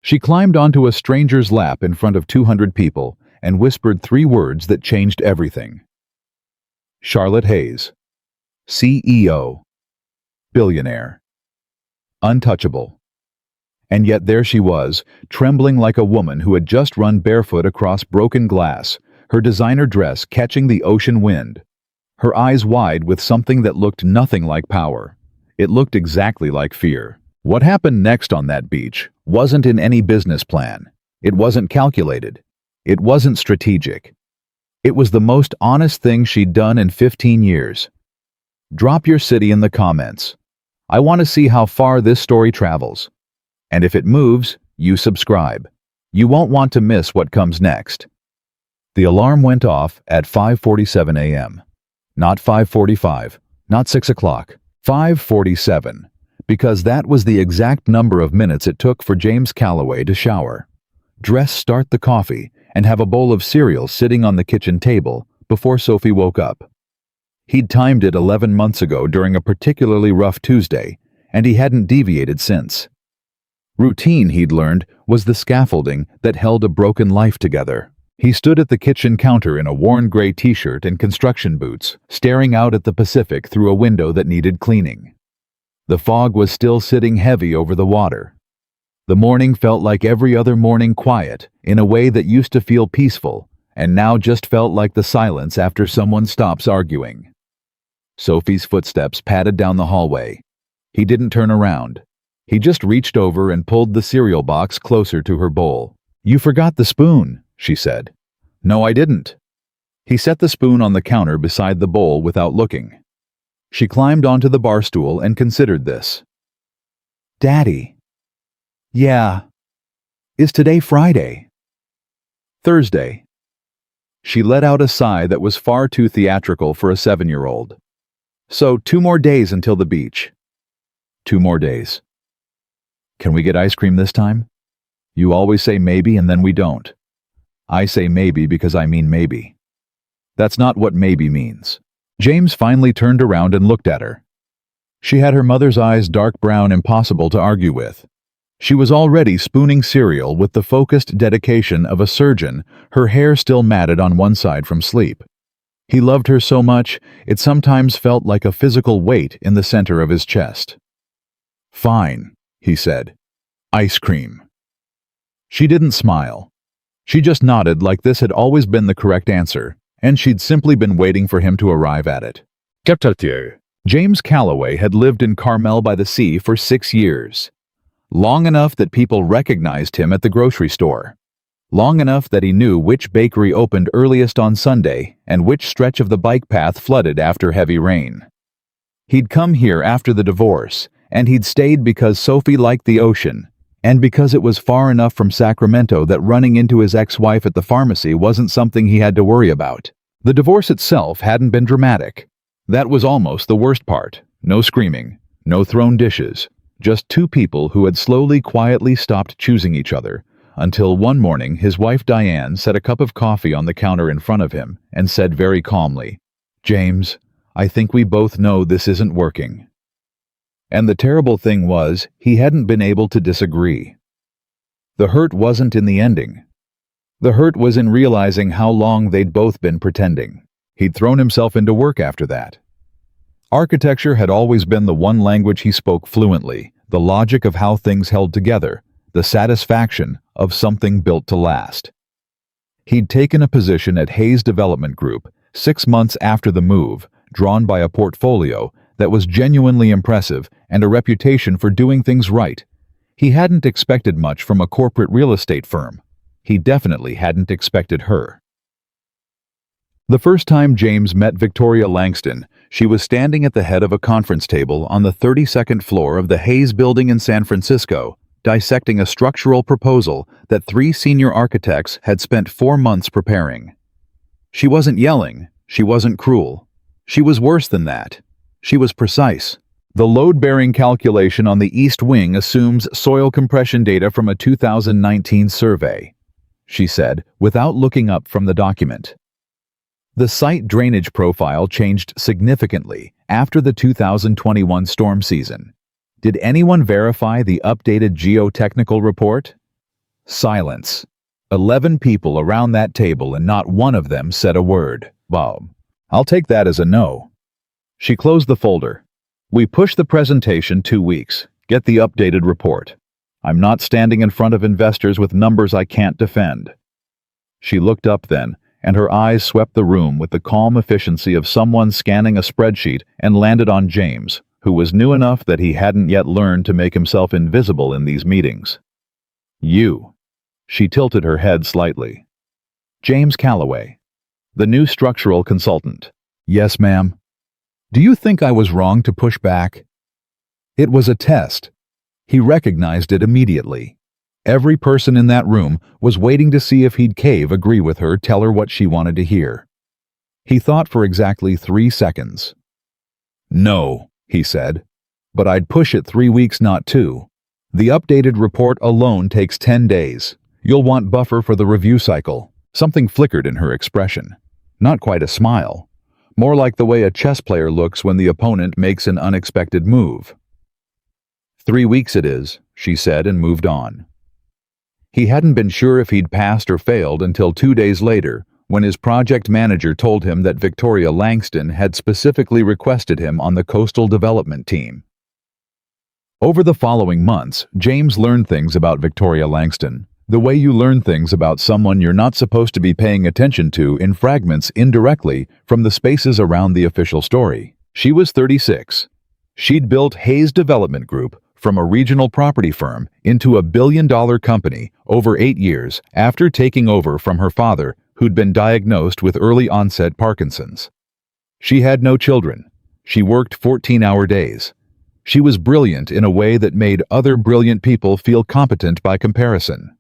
She climbed onto a stranger's lap in front of 200 people and whispered 3 words that changed everything. Charlotte Hayes. CEO. Billionaire. Untouchable. And yet there she was, trembling like a woman who had just run barefoot across broken glass, her designer dress catching the ocean wind. Her eyes wide with something that looked nothing like power. It looked exactly like fear. What happened next on that beach wasn't in any business plan. It wasn't calculated. It wasn't strategic. It was the most honest thing she'd done in 15 years. Drop your city in the comments. I want to see how far this story travels. And if it moves, you subscribe. You won't want to miss what comes next. The alarm went off at 5:47 a.m. Not 5:45, not 6 o'clock, 5:47, because that was the exact number of minutes it took for James Calloway to shower, dress, start the coffee, and have a bowl of cereal sitting on the kitchen table before Sophie woke up. He'd timed it 11 months ago during a particularly rough Tuesday, and he hadn't deviated since. Routine, he'd learned, was the scaffolding that held a broken life together. He stood at the kitchen counter in a worn gray t-shirt and construction boots, staring out at the Pacific through a window that needed cleaning. The fog was still sitting heavy over the water. The morning felt like every other morning, quiet, in a way that used to feel peaceful, and now just felt like the silence after someone stops arguing. Sophie's footsteps padded down the hallway. He didn't turn around. He just reached over and pulled the cereal box closer to her bowl. "You forgot the spoon," she said. "No, I didn't." He set the spoon on the counter beside the bowl without looking. She climbed onto the bar stool and considered this. "Daddy." "Yeah." "Is today Friday?" "Thursday." She let out a sigh that was far too theatrical for a 7-year-old. "So 2 more days until the beach." 2 more days. "Can we get ice cream this time? You always say maybe and then we don't." "I say maybe because I mean maybe." "That's not what maybe means." James finally turned around and looked at her. She had her mother's eyes, dark brown, impossible to argue with. She was already spooning cereal with the focused dedication of a surgeon, her hair still matted on one side from sleep. He loved her so much, it sometimes felt like a physical weight in the center of his chest. "Fine," he said. "Ice cream." She didn't smile. She just nodded like this had always been the correct answer, and she'd simply been waiting for him to arrive at it. James Calloway had lived in Carmel by the Sea for 6 years. Long enough that people recognized him at the grocery store. Long enough that he knew which bakery opened earliest on Sunday and which stretch of the bike path flooded after heavy rain. He'd come here after the divorce, and he'd stayed because Sophie liked the ocean, and because it was far enough from Sacramento that running into his ex-wife at the pharmacy wasn't something he had to worry about. The divorce itself hadn't been dramatic. That was almost the worst part. No screaming, no thrown dishes, just 2 people who had slowly, quietly stopped choosing each other, until one morning his wife Diane set a cup of coffee on the counter in front of him and said very calmly, "James, I think we both know this isn't working." And the terrible thing was, he hadn't been able to disagree. The hurt wasn't in the ending. The hurt was in realizing how long they'd both been pretending. He'd thrown himself into work after that. Architecture had always been the one language he spoke fluently, the logic of how things held together, the satisfaction of something built to last. He'd taken a position at Hayes Development Group 6 months after the move, drawn by a portfolio that was genuinely impressive and a reputation for doing things right. He hadn't expected much from a corporate real estate firm. He definitely hadn't expected her. The first time James met Victoria Langston, she was standing at the head of a conference table on the 32nd floor of the Hayes building in San Francisco, dissecting a structural proposal that 3 senior architects had spent 4 months preparing. She wasn't yelling. She wasn't cruel. She was worse than that. She was precise. The load-bearing calculation on the east wing assumes soil compression data from a 2019 survey, she said, without looking up from the document. The site drainage profile changed significantly after the 2021 storm season. Did anyone verify the updated geotechnical report? Silence. 11 people around that table and not one of them said a word. Bob. I'll take that as a no. She closed the folder. We push the presentation 2 weeks. Get the updated report. I'm not standing in front of investors with numbers I can't defend. She looked up then, and her eyes swept the room with the calm efficiency of someone scanning a spreadsheet and landed on James, who was new enough that he hadn't yet learned to make himself invisible in these meetings. You. She tilted her head slightly. James Calloway, the new structural consultant. Yes, ma'am. Do you think I was wrong to push back? It was a test. He recognized it immediately. Every person in that room was waiting to see if he'd agree with her, tell her what she wanted to hear. He thought for exactly 3 seconds. No, he said, but I'd push it 3 weeks, not 2. The updated report alone takes 10 days. You'll want buffer for the review cycle. Something flickered in her expression. Not quite a smile. More like the way a chess player looks when the opponent makes an unexpected move. 3 weeks it is, she said and moved on. He hadn't been sure if he'd passed or failed until 2 days later, when his project manager told him that Victoria Langston had specifically requested him on the coastal development team. Over the following months, James learned things about Victoria Langston, the way you learn things about someone you're not supposed to be paying attention to in fragments indirectly from the spaces around the official story. She was 36. She'd built Hayes Development Group from a regional property firm into a billion-dollar company over 8 years after taking over from her father, who'd been diagnosed with early-onset Parkinson's. She had no children. She worked 14-hour days. She was brilliant in a way that made other brilliant people feel competent by comparison.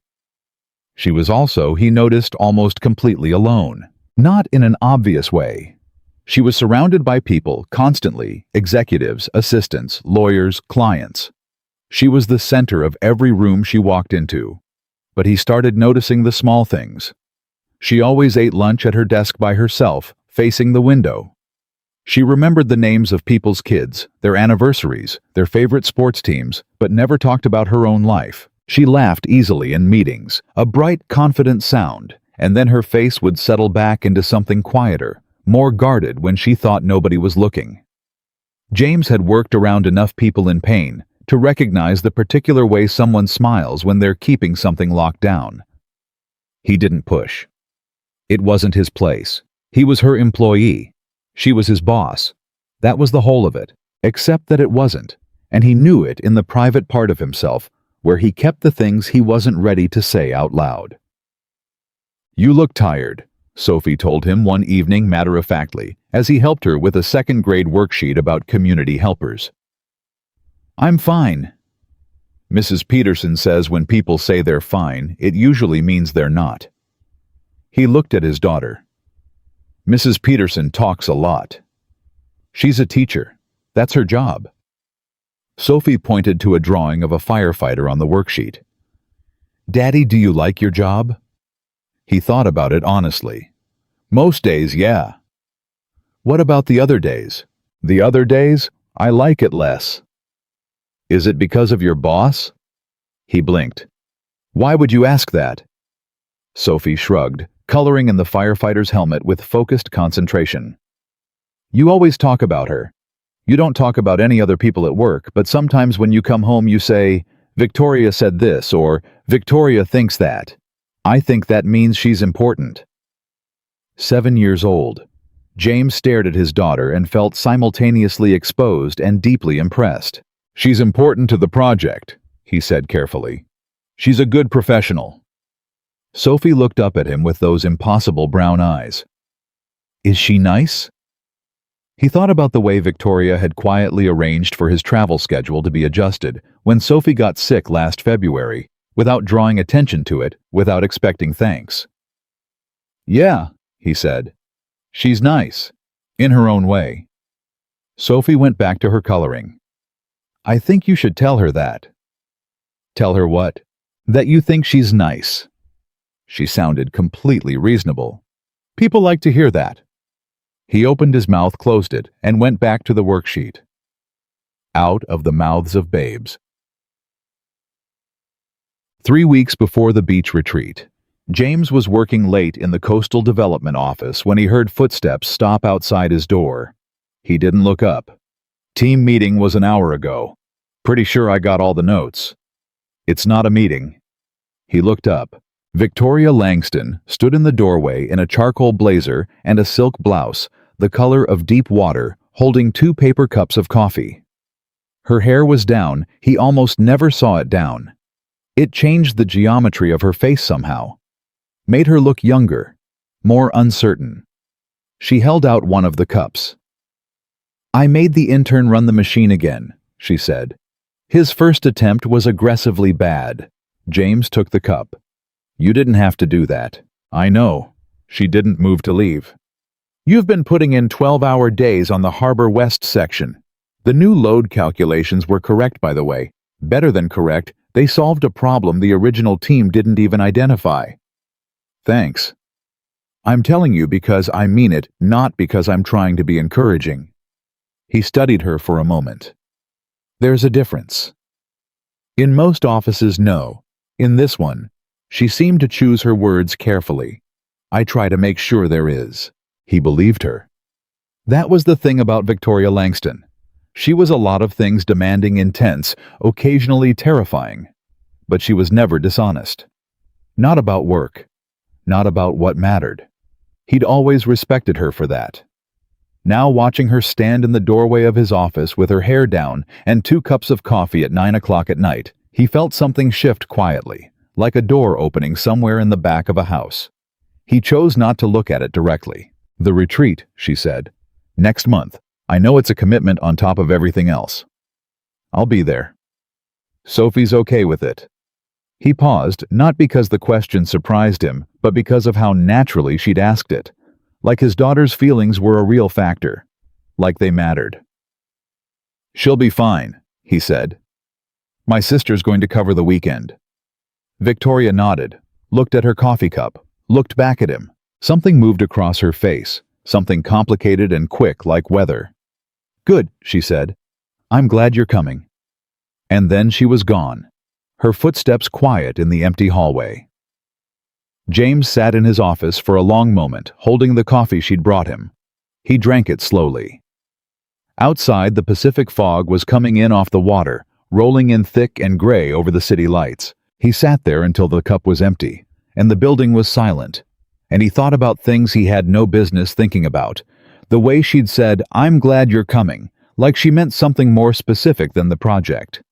She was also, he noticed, almost completely alone. Not in an obvious way. She was surrounded by people constantly, executives, assistants, lawyers, clients. She was the center of every room she walked into. But he started noticing the small things. She always ate lunch at her desk by herself, facing the window. She remembered the names of people's kids, their anniversaries, their favorite sports teams, but never talked about her own life. She laughed easily in meetings, a bright, confident sound, and then her face would settle back into something quieter, more guarded when she thought nobody was looking. James had worked around enough people in pain to recognize the particular way someone smiles when they're keeping something locked down. He didn't push. It wasn't his place. He was her employee. She was his boss. That was the whole of it, except that it wasn't, and he knew it in the private part of himself, where he kept the things he wasn't ready to say out loud. You look tired, Sophie told him one evening matter-of-factly, as he helped her with a second-grade worksheet about community helpers. I'm fine. Mrs. Peterson says when people say they're fine, it usually means they're not. He looked at his daughter. Mrs. Peterson talks a lot. She's a teacher. That's her job. Sophie pointed to a drawing of a firefighter on the worksheet. Daddy, do you like your job? He thought about it honestly. Most days, yeah. What about the other days? The other days, I like it less. Is it because of your boss? He blinked. Why would you ask that? Sophie shrugged, coloring in the firefighter's helmet with focused concentration. You always talk about her. You don't talk about any other people at work, but sometimes when you come home you say, Victoria said this, or Victoria thinks that. I think that means she's important. 7 years old. James stared at his daughter and felt simultaneously exposed and deeply impressed. She's important to the project, he said carefully. She's a good professional. Sophie looked up at him with those impossible brown eyes. Is she nice? He thought about the way Victoria had quietly arranged for his travel schedule to be adjusted when Sophie got sick last February, without drawing attention to it, without expecting thanks. Yeah, he said. She's nice, in her own way. Sophie went back to her coloring. I think you should tell her that. Tell her what? That you think she's nice. She sounded completely reasonable. People like to hear that. He opened his mouth, closed it, and went back to the worksheet. Out of the mouths of babes. 3 weeks before the beach retreat, James was working late in the coastal development office when he heard footsteps stop outside his door. He didn't look up. Team meeting was an hour ago. Pretty sure I got all the notes. It's not a meeting. He looked up. Victoria Langston stood in the doorway in a charcoal blazer and a silk blouse, the color of deep water, holding 2 paper cups of coffee. Her hair was down. He almost never saw it down. It changed the geometry of her face somehow. Made her look younger, more uncertain. She held out one of the cups. "I made the intern run the machine again," she said. His first attempt was aggressively bad. James took the cup. "You didn't have to do that." "I know." She didn't move to leave. "You've been putting in 12-hour days on the Harbor West section. The new load calculations were correct, by the way. Better than correct, they solved a problem the original team didn't even identify." "Thanks. I'm telling you because I mean it, not because I'm trying to be encouraging." He studied her for a moment. "There's a difference." In most offices, no. In this one, she seemed to choose her words carefully. "I try to make sure there is." He believed her. That was the thing about Victoria Langston. She was a lot of things, demanding, intense, occasionally terrifying. But she was never dishonest. Not about work. Not about what mattered. He'd always respected her for that. Now, watching her stand in the doorway of his office with her hair down and 2 cups of coffee at 9 o'clock at night, he felt something shift quietly, like a door opening somewhere in the back of a house. He chose not to look at it directly. "The retreat," she said. "Next month. I know it's a commitment on top of everything else. I'll be there." "Sophie's okay with it." He paused, not because the question surprised him, but because of how naturally she'd asked it. Like his daughter's feelings were a real factor. Like they mattered. "She'll be fine," he said. "My sister's going to cover the weekend." Victoria nodded, looked at her coffee cup, looked back at him. Something moved across her face, something complicated and quick like weather. "Good," she said. "I'm glad you're coming." And then she was gone, her footsteps quiet in the empty hallway. James sat in his office for a long moment, holding the coffee she'd brought him. He drank it slowly. Outside, the Pacific fog was coming in off the water, rolling in thick and gray over the city lights. He sat there until the cup was empty, and the building was silent. And he thought about things he had no business thinking about. The way she'd said, "I'm glad you're coming," like she meant something more specific than the project.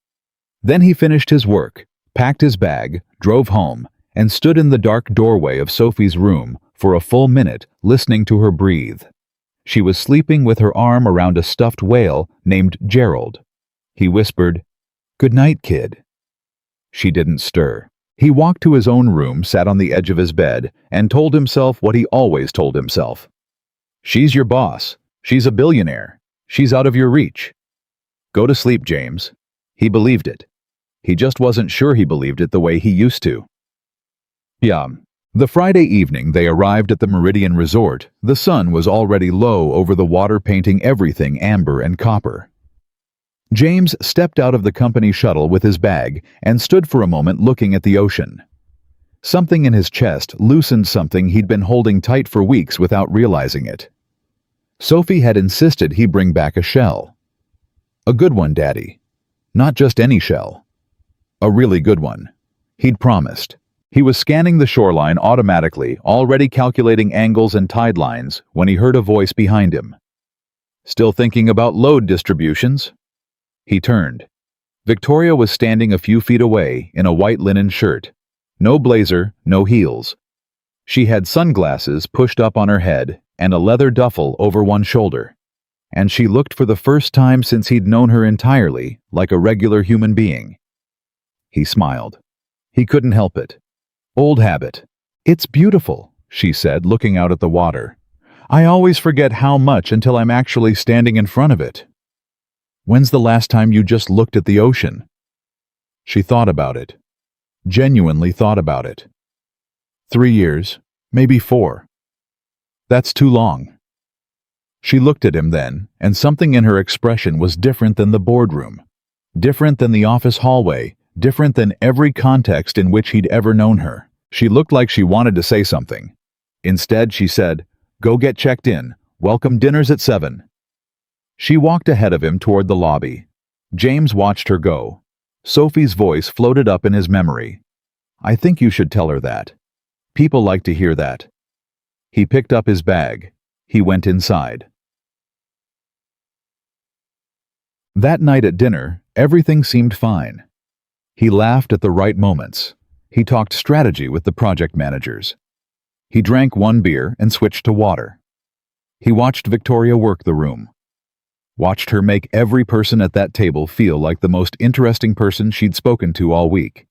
Then he finished his work, packed his bag, drove home, and stood in the dark doorway of Sophie's room for a full minute, listening to her breathe. She was sleeping with her arm around a stuffed whale named Gerald. He whispered, "Good night, kid." She didn't stir. He walked to his own room, sat on the edge of his bed, and told himself what he always told himself. "She's your boss. She's a billionaire. She's out of your reach. Go to sleep, James." He believed it. He just wasn't sure he believed it the way he used to. Yeah. The Friday evening they arrived at the Meridian Resort, the sun was already low over the water, painting everything amber and copper. James stepped out of the company shuttle with his bag and stood for a moment looking at the ocean. Something in his chest loosened, something he'd been holding tight for weeks without realizing it. Sophie had insisted he bring back a shell. "A good one, Daddy. Not just any shell. A really good one." He'd promised. He was scanning the shoreline automatically, already calculating angles and tide lines, when he heard a voice behind him. "Still thinking about load distributions?" He turned. Victoria was standing a few feet away in a white linen shirt. No blazer, no heels. She had sunglasses pushed up on her head and a leather duffel over one shoulder. And she looked, for the first time since he'd known her entirely, like a regular human being. He smiled. He couldn't help it. Old habit. "It's beautiful," she said, looking out at the water. "I always forget how much until I'm actually standing in front of it." "When's the last time you just looked at the ocean?" She thought about it. Genuinely thought about it. 3 years, maybe 4. That's too long. She looked at him then, and something in her expression was different than the boardroom. Different than the office hallway, different than every context in which he'd ever known her. She looked like she wanted to say something. Instead, she said, "Go get checked in. Welcome dinner's at 7." She walked ahead of him toward the lobby. James watched her go. Sophie's voice floated up in his memory. "I think you should tell her that. People like to hear that." He picked up his bag. He went inside. That night at dinner, everything seemed fine. He laughed at the right moments. He talked strategy with the project managers. He drank one beer and switched to water. He watched Victoria work the room. Watched her make every person at that table feel like the most interesting person she'd spoken to all week.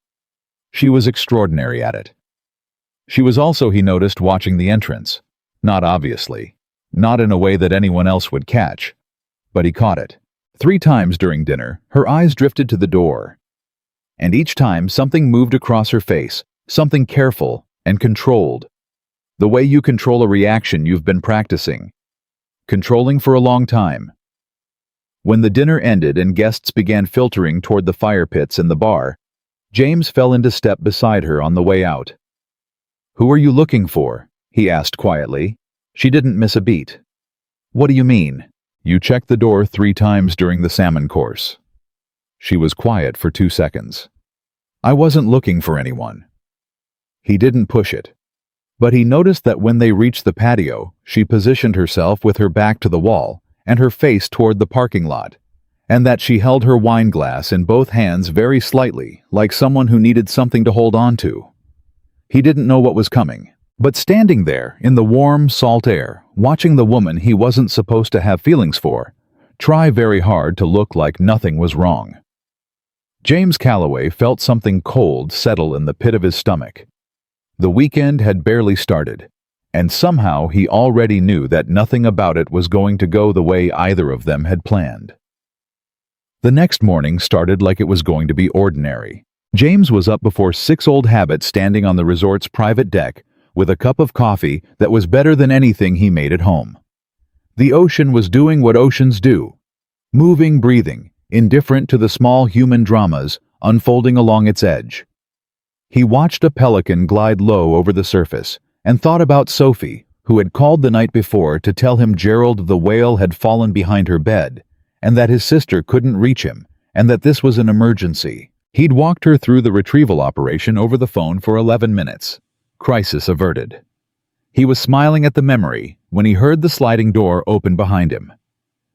She was extraordinary at it. She was also, he noticed, watching the entrance. Not obviously. Not in a way that anyone else would catch. But he caught it. 3 times during dinner, her eyes drifted to the door. And each time, something moved across her face, something careful and controlled. The way you control a reaction you've been practicing. Controlling for a long time. When the dinner ended and guests began filtering toward the fire pits in the bar, James fell into step beside her on the way out. "Who are you looking for?" he asked quietly. She didn't miss a beat. "What do you mean?" "You checked the door 3 times during the salmon course." She was quiet for 2 seconds. "I wasn't looking for anyone." He didn't push it. But he noticed that when they reached the patio, she positioned herself with her back to the wall and her face toward the parking lot, and that she held her wine glass in both hands very slightly, like someone who needed something to hold on to. He didn't know what was coming, but standing there in the warm, salt air, watching the woman he wasn't supposed to have feelings for, try very hard to look like nothing was wrong. James Calloway felt something cold settle in the pit of his stomach. The weekend had barely started, and somehow he already knew that nothing about it was going to go the way either of them had planned. The next morning started like it was going to be ordinary. James was up before 6 old habits standing on the resort's private deck with a cup of coffee that was better than anything he made at home. The ocean was doing what oceans do, moving, breathing, indifferent to the small human dramas unfolding along its edge. He watched a pelican glide low over the surface and thought about Sophie, who had called the night before to tell him Gerald the whale had fallen behind her bed, and that his sister couldn't reach him, and that this was an emergency. He'd walked her through the retrieval operation over the phone for 11 minutes. Crisis averted. He was smiling at the memory when he heard the sliding door open behind him.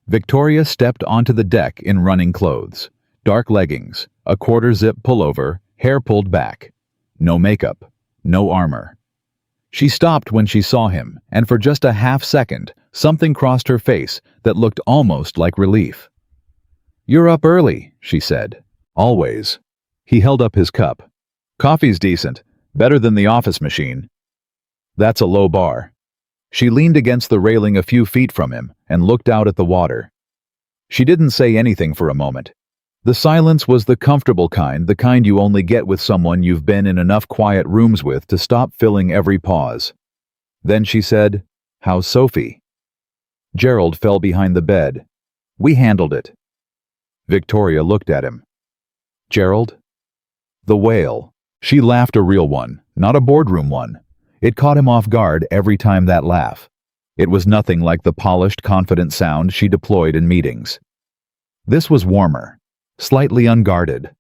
Victoria stepped onto the deck in running clothes, dark leggings, a quarter-zip pullover, hair pulled back. No makeup, no armor. She stopped when she saw him, and for just a half second, something crossed her face that looked almost like relief. "You're up early," she said. "Always." He held up his cup. "Coffee's decent, better than the office machine." "That's a low bar." She leaned against the railing a few feet from him and looked out at the water. She didn't say anything for a moment. The silence was the comfortable kind, the kind you only get with someone you've been in enough quiet rooms with to stop filling every pause. Then she said, "How's Sophie?" Gerald fell behind the bed. "We handled it." Victoria looked at him. "Gerald?" "The whale." She laughed, a real one, not a boardroom one. It caught him off guard every time, that laugh. It was nothing like the polished, confident sound she deployed in meetings. This was warmer. Slightly unguarded,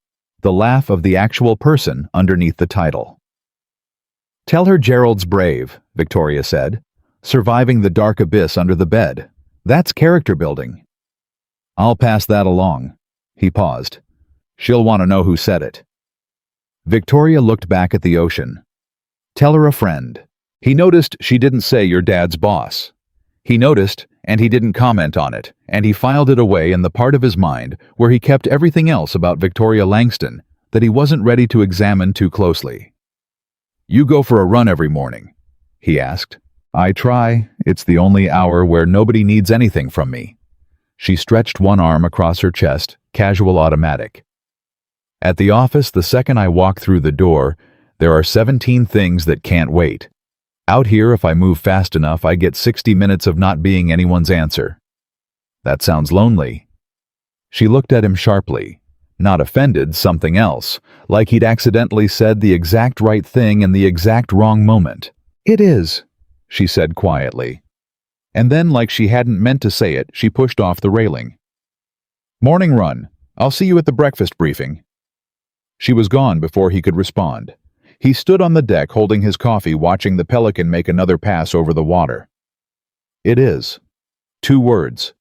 the laugh of the actual person underneath the title. "Tell her Gerald's brave," Victoria said. "Surviving the dark abyss under the bed. That's character building." "I'll pass that along." He paused. "She'll want to know who said it." Victoria looked back at the ocean. "Tell her a friend." He noticed she didn't say your dad's boss. He noticed, and he didn't comment on it, and he filed it away in the part of his mind where he kept everything else about Victoria Langston that he wasn't ready to examine too closely. "You go for a run every morning?" he asked. "I try. It's the only hour where nobody needs anything from me." She stretched one arm across her chest, casual, automatic. "At the office, the second I walk through the door, there are 17 things that can't wait. Out here, if I move fast enough, I get 60 minutes of not being anyone's answer." "That sounds lonely." She looked at him sharply. Not offended, something else, like he'd accidentally said the exact right thing in the exact wrong moment. "It is," she said quietly. And then, like she hadn't meant to say it, she pushed off the railing. "Morning run. I'll see you at the breakfast briefing." She was gone before he could respond. He stood on the deck holding his coffee, watching the Pelican make another pass over the water. "It is." 2 words.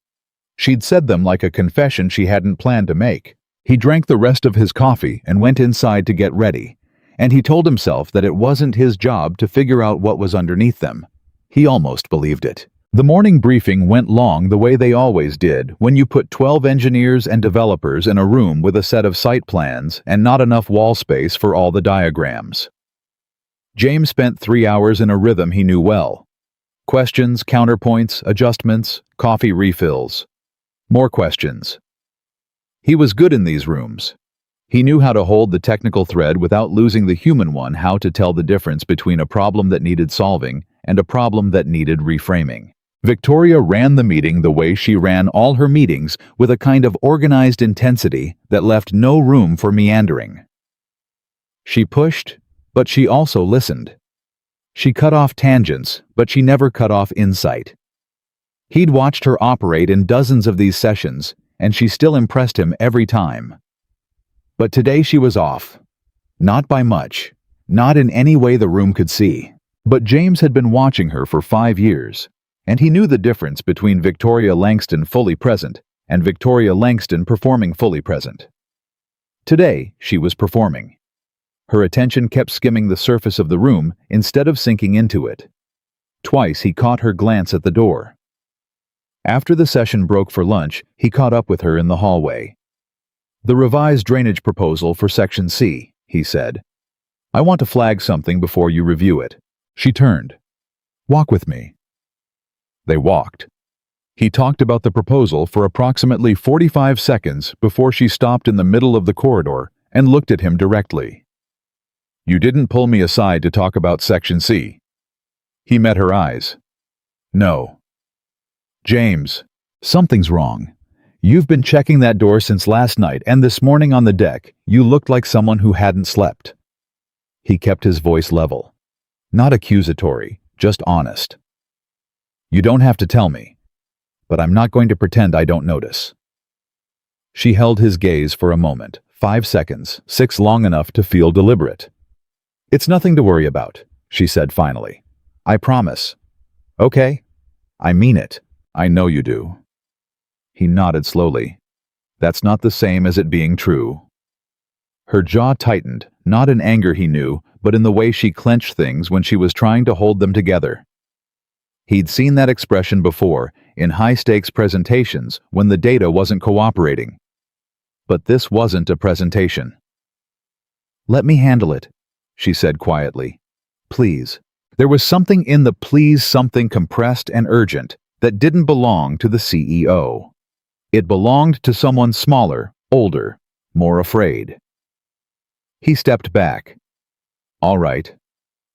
She'd said them like a confession she hadn't planned to make. He drank the rest of his coffee and went inside to get ready, and he told himself that it wasn't his job to figure out what was underneath them. He almost believed it. The morning briefing went long the way they always did when you put 12 engineers and developers in a room with a set of site plans and not enough wall space for all the diagrams. James spent 3 hours in a rhythm he knew well. Questions, counterpoints, adjustments, coffee refills. More questions. He was good in these rooms. He knew how to hold the technical thread without losing the human one, how to tell the difference between a problem that needed solving and a problem that needed reframing. Victoria ran the meeting the way she ran all her meetings, with a kind of organized intensity that left no room for meandering. She pushed, but she also listened. She cut off tangents, but she never cut off insight. He'd watched her operate in dozens of these sessions, and she still impressed him every time. But today she was off. Not by much, not in any way the room could see. But James had been watching her for 5 years, and he knew the difference between Victoria Langston fully present and Victoria Langston performing fully present. Today, she was performing. Her attention kept skimming the surface of the room instead of sinking into it. Twice he caught her glance at the door. After the session broke for lunch, he caught up with her in the hallway. "The revised drainage proposal for Section C," he said. "I want to flag something before you review it." She turned. "Walk with me." They walked. He talked about the proposal for approximately 45 seconds before she stopped in the middle of the corridor and looked at him directly. "You didn't pull me aside to talk about Section C." He met her eyes. "No." "James, something's wrong. You've been checking that door since last night, and this morning on the deck, you looked like someone who hadn't slept." He kept his voice level. Not accusatory, just honest. "You don't have to tell me, but I'm not going to pretend I don't notice." She held his gaze for a moment, 5 seconds, 6 long enough to feel deliberate. "It's nothing to worry about," she said finally. "I promise." "Okay. I mean it. I know you do." He nodded slowly. "That's not the same as it being true." Her jaw tightened, not in anger he knew, but in the way she clenched things when she was trying to hold them together. He'd seen that expression before, in high-stakes presentations when the data wasn't cooperating. But this wasn't a presentation. "Let me handle it," she said quietly. "Please." There was something in the "please," something compressed and urgent, that didn't belong to the CEO. It belonged to someone smaller, older, more afraid. He stepped back. "All right."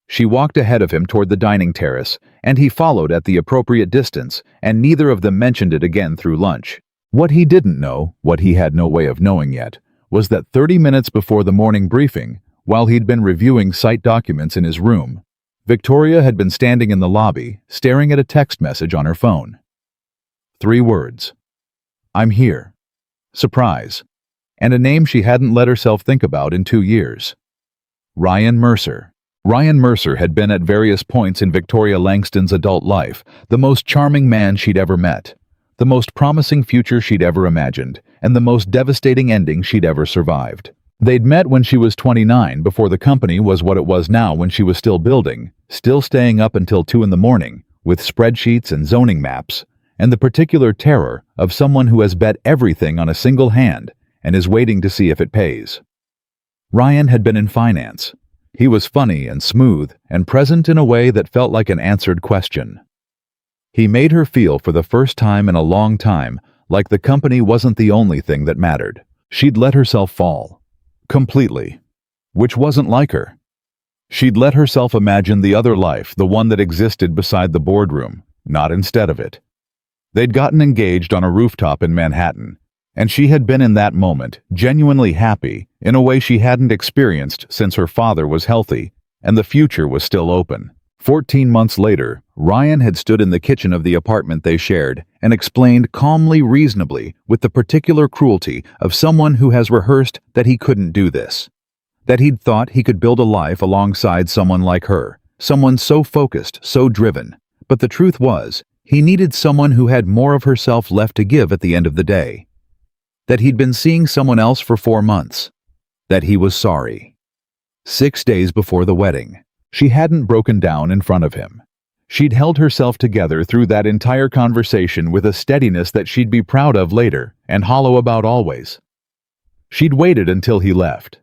She walked ahead of him toward the dining terrace, and he followed at the appropriate distance, and neither of them mentioned it again through lunch. What he didn't know, what he had no way of knowing yet, was that 30 minutes before the morning briefing, while he'd been reviewing site documents in his room, Victoria had been standing in the lobby, staring at a text message on her phone. 3 words. "I'm here." Surprise. And a name she hadn't let herself think about in 2 years. Ryan Mercer. Ryan Mercer had been at various points in Victoria Langston's adult life, the most charming man she'd ever met, the most promising future she'd ever imagined, and the most devastating ending she'd ever survived. They'd met when she was 29, before the company was what it was now, when she was still building, still staying up until 2 in the morning, with spreadsheets and zoning maps, and the particular terror of someone who has bet everything on a single hand and is waiting to see if it pays. Ryan had been in finance. He was funny and smooth and present in a way that felt like an answered question. He made her feel for the first time in a long time like the company wasn't the only thing that mattered. She'd let herself fall. Completely. Which wasn't like her. She'd let herself imagine the other life, the one that existed beside the boardroom, not instead of it. They'd gotten engaged on a rooftop in Manhattan, And she had been in that moment genuinely happy in a way she hadn't experienced since her father was healthy and the future was still open. 14 months later, Ryan had stood in the kitchen of the apartment they shared and explained calmly, reasonably, with the particular cruelty of someone who has rehearsed that he couldn't do this. That he'd thought he could build a life alongside someone like her, someone so focused, so driven. But the truth was, he needed someone who had more of herself left to give at the end of the day. That he'd been seeing someone else for 4 months. That he was sorry. 6 days before the wedding, she hadn't broken down in front of him. She'd held herself together through that entire conversation with a steadiness that she'd be proud of later and hollow about always. She'd waited until he left.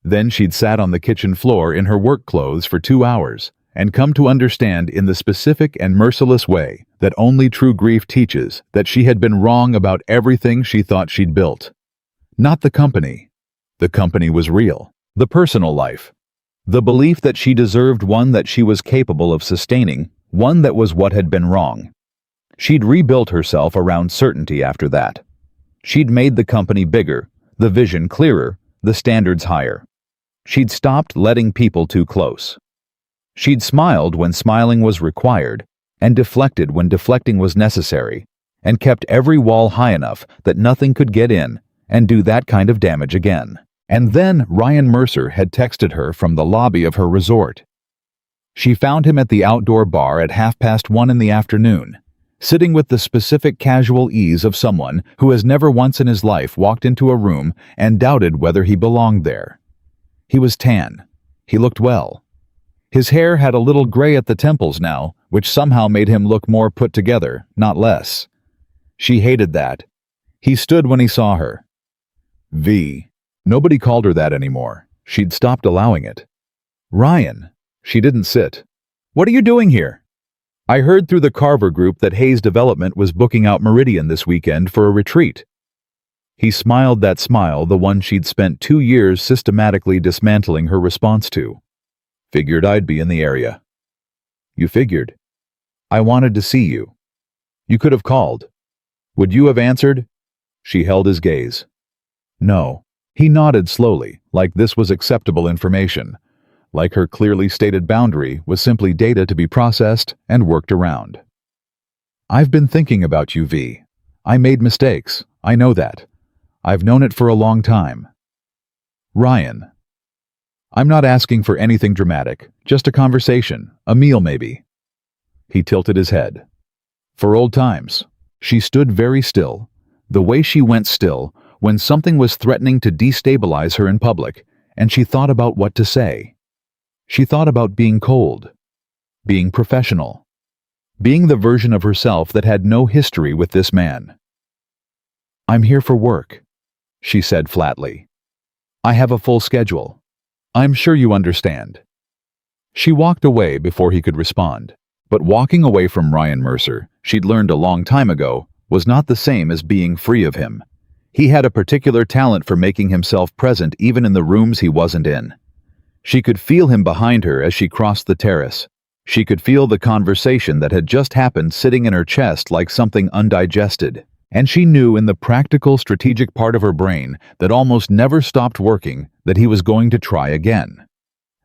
Then she'd sat on the kitchen floor in her work clothes for 2 hours and come to understand in the specific and merciless way that only true grief teaches that she had been wrong about everything she thought she'd built. Not the company. The company was real. The personal life. The belief that she deserved one that she was capable of sustaining, one that was what had been wrong. She'd rebuilt herself around certainty after that. She'd made the company bigger, the vision clearer, the standards higher. She'd stopped letting people too close. She'd smiled when smiling was required, and deflected when deflecting was necessary, and kept every wall high enough that nothing could get in and do that kind of damage again. And then Ryan Mercer had texted her from the lobby of her resort. She found him at the outdoor bar at 1:30 in the afternoon, sitting with the specific casual ease of someone who has never once in his life walked into a room and doubted whether he belonged there. He was tan. He looked well. His hair had a little gray at the temples now, which somehow made him look more put together, not less. She hated that. He stood when he saw her. V. Nobody called her that anymore. She'd stopped allowing it. Ryan. She didn't sit. What are you doing here? I heard through the Carver group that Hayes Development was booking out Meridian this weekend for a retreat. He smiled that smile, the one she'd spent 2 years systematically dismantling her response to. Figured I'd be in the area. You figured. I wanted to see you. You could have called. Would you have answered? She held his gaze. No. He nodded slowly, like this was acceptable information, like her clearly stated boundary was simply data to be processed and worked around. I've been thinking about you, V. I made mistakes, I know that. I've known it for a long time. Ryan. I'm not asking for anything dramatic, just a conversation, a meal maybe. He tilted his head. For old times. She stood very still, the way she went still, when something was threatening to destabilize her in public, and she thought about what to say. She thought about being cold, being professional, being the version of herself that had no history with this man. I'm here for work, she said flatly. I have a full schedule. I'm sure you understand. She walked away before he could respond, but walking away from Ryan Mercer, she'd learned a long time ago, was not the same as being free of him. He had a particular talent for making himself present even in the rooms he wasn't in. She could feel him behind her as she crossed the terrace. She could feel the conversation that had just happened sitting in her chest like something undigested. And she knew in the practical, strategic part of her brain that almost never stopped working that he was going to try again.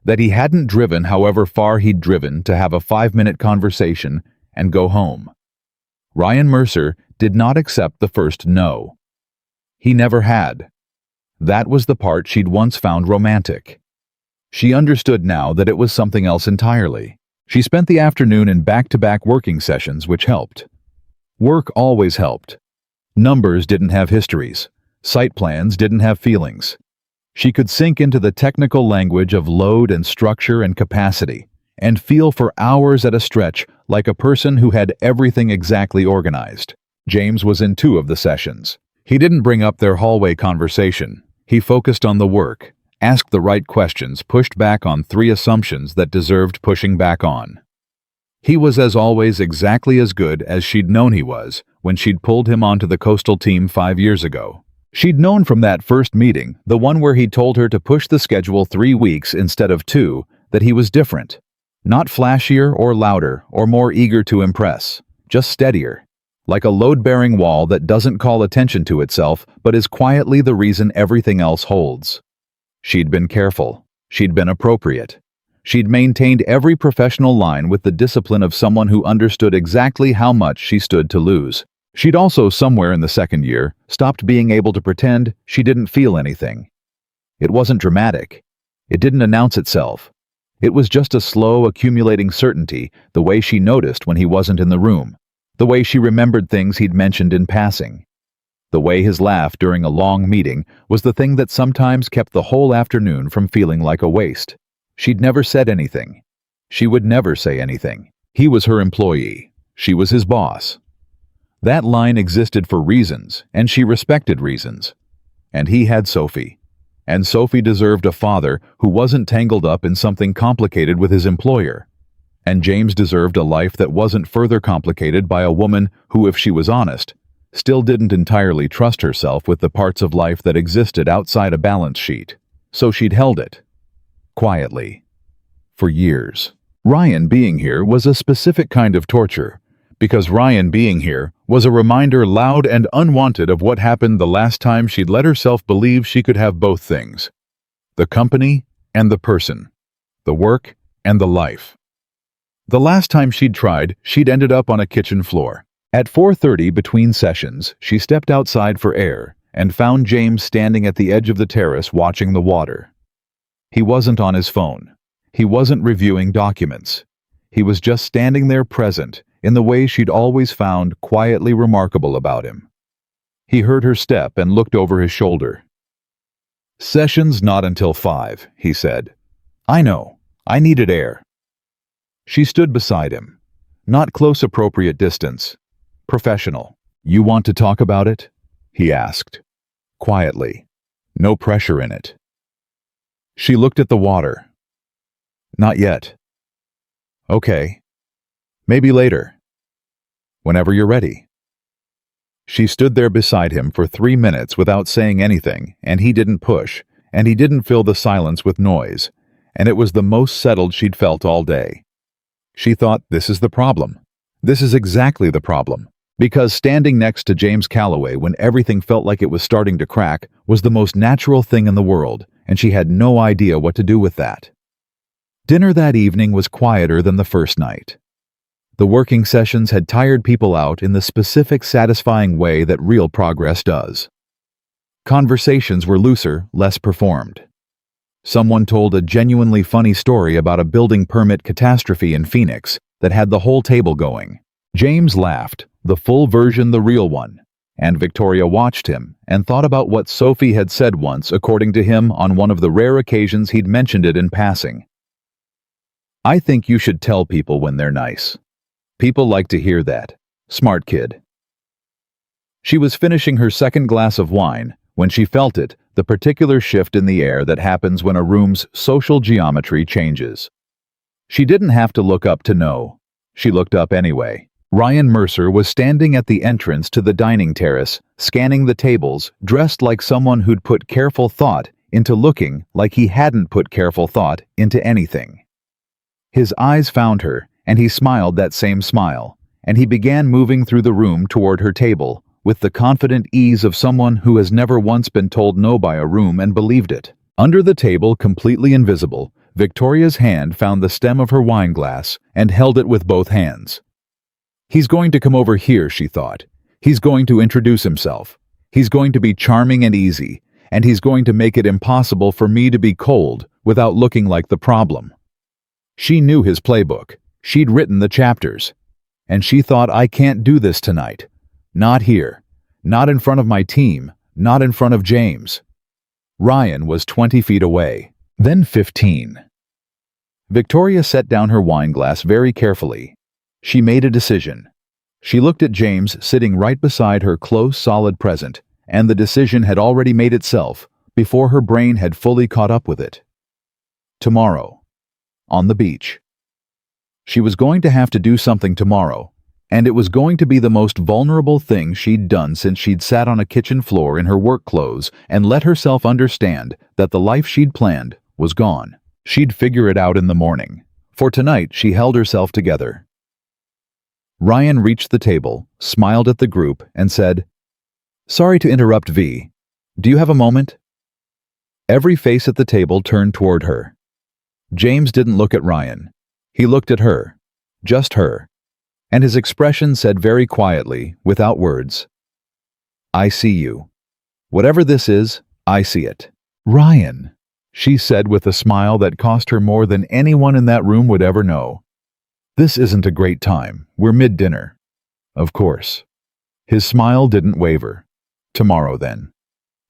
That he hadn't driven however far he'd driven to have a 5-minute conversation and go home. Ryan Mercer did not accept the first no. He never had. That was the part she'd once found romantic. She understood now that it was something else entirely. She spent the afternoon in back-to-back working sessions, which helped. Work always helped. Numbers didn't have histories. Site plans didn't have feelings. She could sink into the technical language of load and structure and capacity, and feel for hours at a stretch like a person who had everything exactly organized. James was in 2 of the sessions. He didn't bring up their hallway conversation. He focused on the work, asked the right questions, pushed back on 3 assumptions that deserved pushing back on. He was, as always, exactly as good as she'd known he was when she'd pulled him onto the coastal team 5 years ago. She'd known from that first meeting, the one where he'd told her to push the schedule 3 weeks instead of 2, that he was different. Not flashier or louder or more eager to impress, just steadier. like a load-bearing wall that doesn't call attention to itself but is quietly the reason everything else holds. She'd been careful. She'd been appropriate. She'd maintained every professional line with the discipline of someone who understood exactly how much she stood to lose. She'd also, somewhere in the second year, stopped being able to pretend she didn't feel anything. It wasn't dramatic. It didn't announce itself. It was just a slow, accumulating certainty, the way she noticed when he wasn't in the room, the way she remembered things he'd mentioned in passing. The way his laugh during a long meeting was the thing that sometimes kept the whole afternoon from feeling like a waste. She'd never said anything. She would never say anything. He was her employee. She was his boss. That line existed for reasons, and she respected reasons. And he had Sophie. And Sophie deserved a father who wasn't tangled up in something complicated with his employer. And James deserved a life that wasn't further complicated by a woman who, if she was honest, still didn't entirely trust herself with the parts of life that existed outside a balance sheet. So she'd held it. Quietly. For years. Ryan being here was a specific kind of torture, because Ryan being here was a reminder, loud and unwanted, of what happened the last time she'd let herself believe she could have both things. The company and the person. The work and the life. The last time she'd tried, she'd ended up on a kitchen floor. At 4:30 between sessions, she stepped outside for air and found James standing at the edge of the terrace watching the water. He wasn't on his phone. He wasn't reviewing documents. He was just standing there, present, in the way she'd always found quietly remarkable about him. He heard her step and looked over his shoulder. "Session's not until 5, he said. "I know. I needed air." She stood beside him. Not close, appropriate distance. Professional. "You want to talk about it?" he asked. Quietly. No pressure in it. She looked at the water. "Not yet." "Okay. Maybe later. Whenever you're ready." She stood there beside him for 3 minutes without saying anything, and he didn't push, and he didn't fill the silence with noise, and it was the most settled she'd felt all day. She thought, this is the problem. This is exactly the problem. Because standing next to James Calloway when everything felt like it was starting to crack was the most natural thing in the world, and she had no idea what to do with that. Dinner that evening was quieter than the first night. The working sessions had tired people out in the specific, satisfying way that real progress does. Conversations were looser, less performed. Someone told a genuinely funny story about a building permit catastrophe in Phoenix that had the whole table going. James laughed, the full version, the real one, and Victoria watched him and thought about what Sophie had said once, according to him, on one of the rare occasions he'd mentioned it in passing. "I think you should tell people when they're nice. People like to hear that. Smart kid." She was finishing her second glass of wine when she felt it, the particular shift in the air that happens when a room's social geometry changes. She didn't have to look up to know. She looked up anyway. Ryan Mercer was standing at the entrance to the dining terrace, scanning the tables, dressed like someone who'd put careful thought into looking like he hadn't put careful thought into anything. His eyes found her, and he smiled that same smile, and he began moving through the room toward her table, with the confident ease of someone who has never once been told no by a room and believed it. Under the table, completely invisible, Victoria's hand found the stem of her wine glass and held it with both hands. He's going to come over here, she thought. He's going to introduce himself. He's going to be charming and easy, and he's going to make it impossible for me to be cold without looking like the problem. She knew his playbook. She'd written the chapters. And she thought, I can't do this tonight. Not here. Not in front of my team. Not in front of James. Ryan was 20 feet away. Then 15. Victoria set down her wine glass very carefully. She made a decision. She looked at James sitting right beside her, close, solid present, and the decision had already made itself before her brain had fully caught up with it. Tomorrow. On the beach. She was going to have to do something tomorrow, and it was going to be the most vulnerable thing she'd done since she'd sat on a kitchen floor in her work clothes and let herself understand that the life she'd planned was gone. She'd figure it out in the morning. For tonight, she held herself together. Ryan reached the table, smiled at the group, and said, "Sorry to interrupt, V. Do you have a moment?" Every face at the table turned toward her. James didn't look at Ryan. He looked at her. Just her. And his expression said very quietly, without words, "I see you. Whatever this is, I see it." "Ryan," she said with a smile that cost her more than anyone in that room would ever know. "This isn't a great time. We're mid-dinner." "Of course." His smile didn't waver. "Tomorrow, then.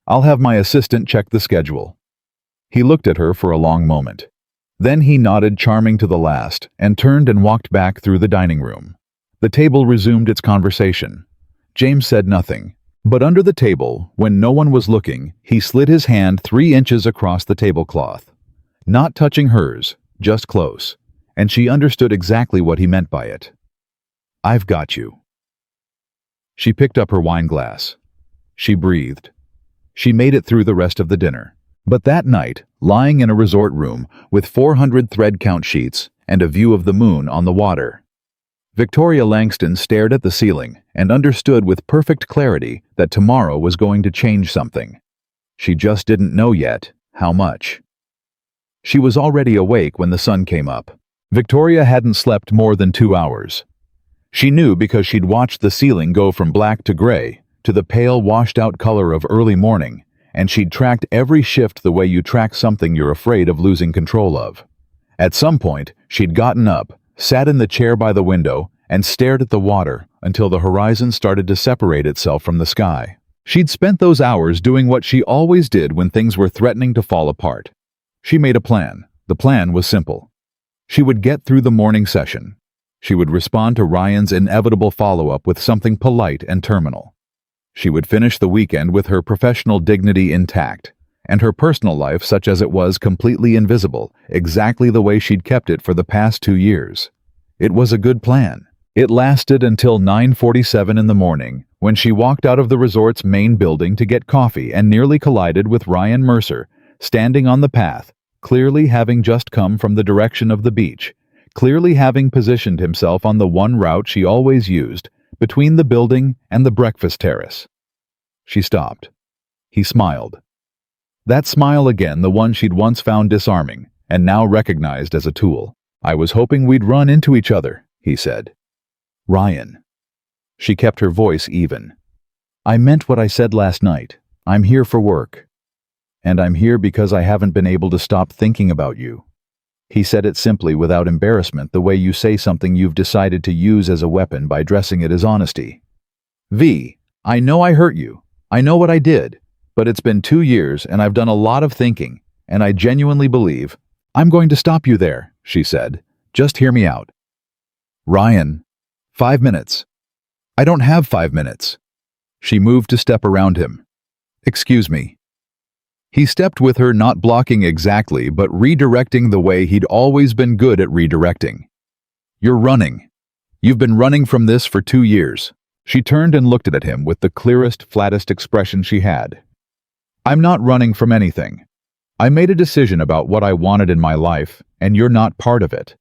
I'll have my assistant check the schedule." He looked at her for a long moment. Then he nodded, charming to the last, and turned and walked back through the dining room. The table resumed its conversation. James said nothing, but under the table, when no one was looking, he slid his hand 3 inches across the tablecloth. Not touching hers, just close, and she understood exactly what he meant by it. "I've got you." She picked up her wine glass. She breathed. She made it through the rest of the dinner. But that night, lying in a resort room with 400 thread count sheets and a view of the moon on the water, Victoria Langston stared at the ceiling and understood with perfect clarity that tomorrow was going to change something. She just didn't know yet how much. She was already awake when the sun came up. Victoria hadn't slept more than 2 hours. She knew because she'd watched the ceiling go from black to gray to the pale, washed-out color of early morning, and she'd tracked every shift the way you track something you're afraid of losing control of. At some point, she'd gotten up, sat in the chair by the window, and stared at the water until the horizon started to separate itself from the sky. She'd spent those hours doing what she always did when things were threatening to fall apart. She made a plan. The plan was simple. She would get through the morning session. She would respond to Ryan's inevitable follow-up with something polite and terminal. She would finish the weekend with her professional dignity intact, and her personal life, such as it was, completely invisible, exactly the way she'd kept it for the past 2 years. It was a good plan. It lasted until 9:47 in the morning, when she walked out of the resort's main building to get coffee and nearly collided with Ryan Mercer, standing on the path, clearly having just come from the direction of the beach, clearly having positioned himself on the one route she always used, between the building and the breakfast terrace. She stopped. He smiled. That smile again, the one she'd once found disarming, and now recognized as a tool. "I was hoping we'd run into each other," he said. "Ryan." She kept her voice even. "I meant what I said last night. I'm here for work. And I'm here because I haven't been able to stop thinking about you." He said it simply, without embarrassment, the way you say something you've decided to use as a weapon by dressing it as honesty. "V, I know I hurt you. I know what I did. But it's been 2 years and I've done a lot of thinking, and I genuinely believe—" "I'm going to stop you there," she said. "Just hear me out." "Ryan, 5 minutes." "I don't have 5 minutes." She moved to step around him. "Excuse me." He stepped with her, not blocking exactly, but redirecting the way he'd always been good at redirecting. "You're running. You've been running from this for 2 years. She turned and looked at him with the clearest, flattest expression she had. "I'm not running from anything. I made a decision about what I wanted in my life, and you're not part of it.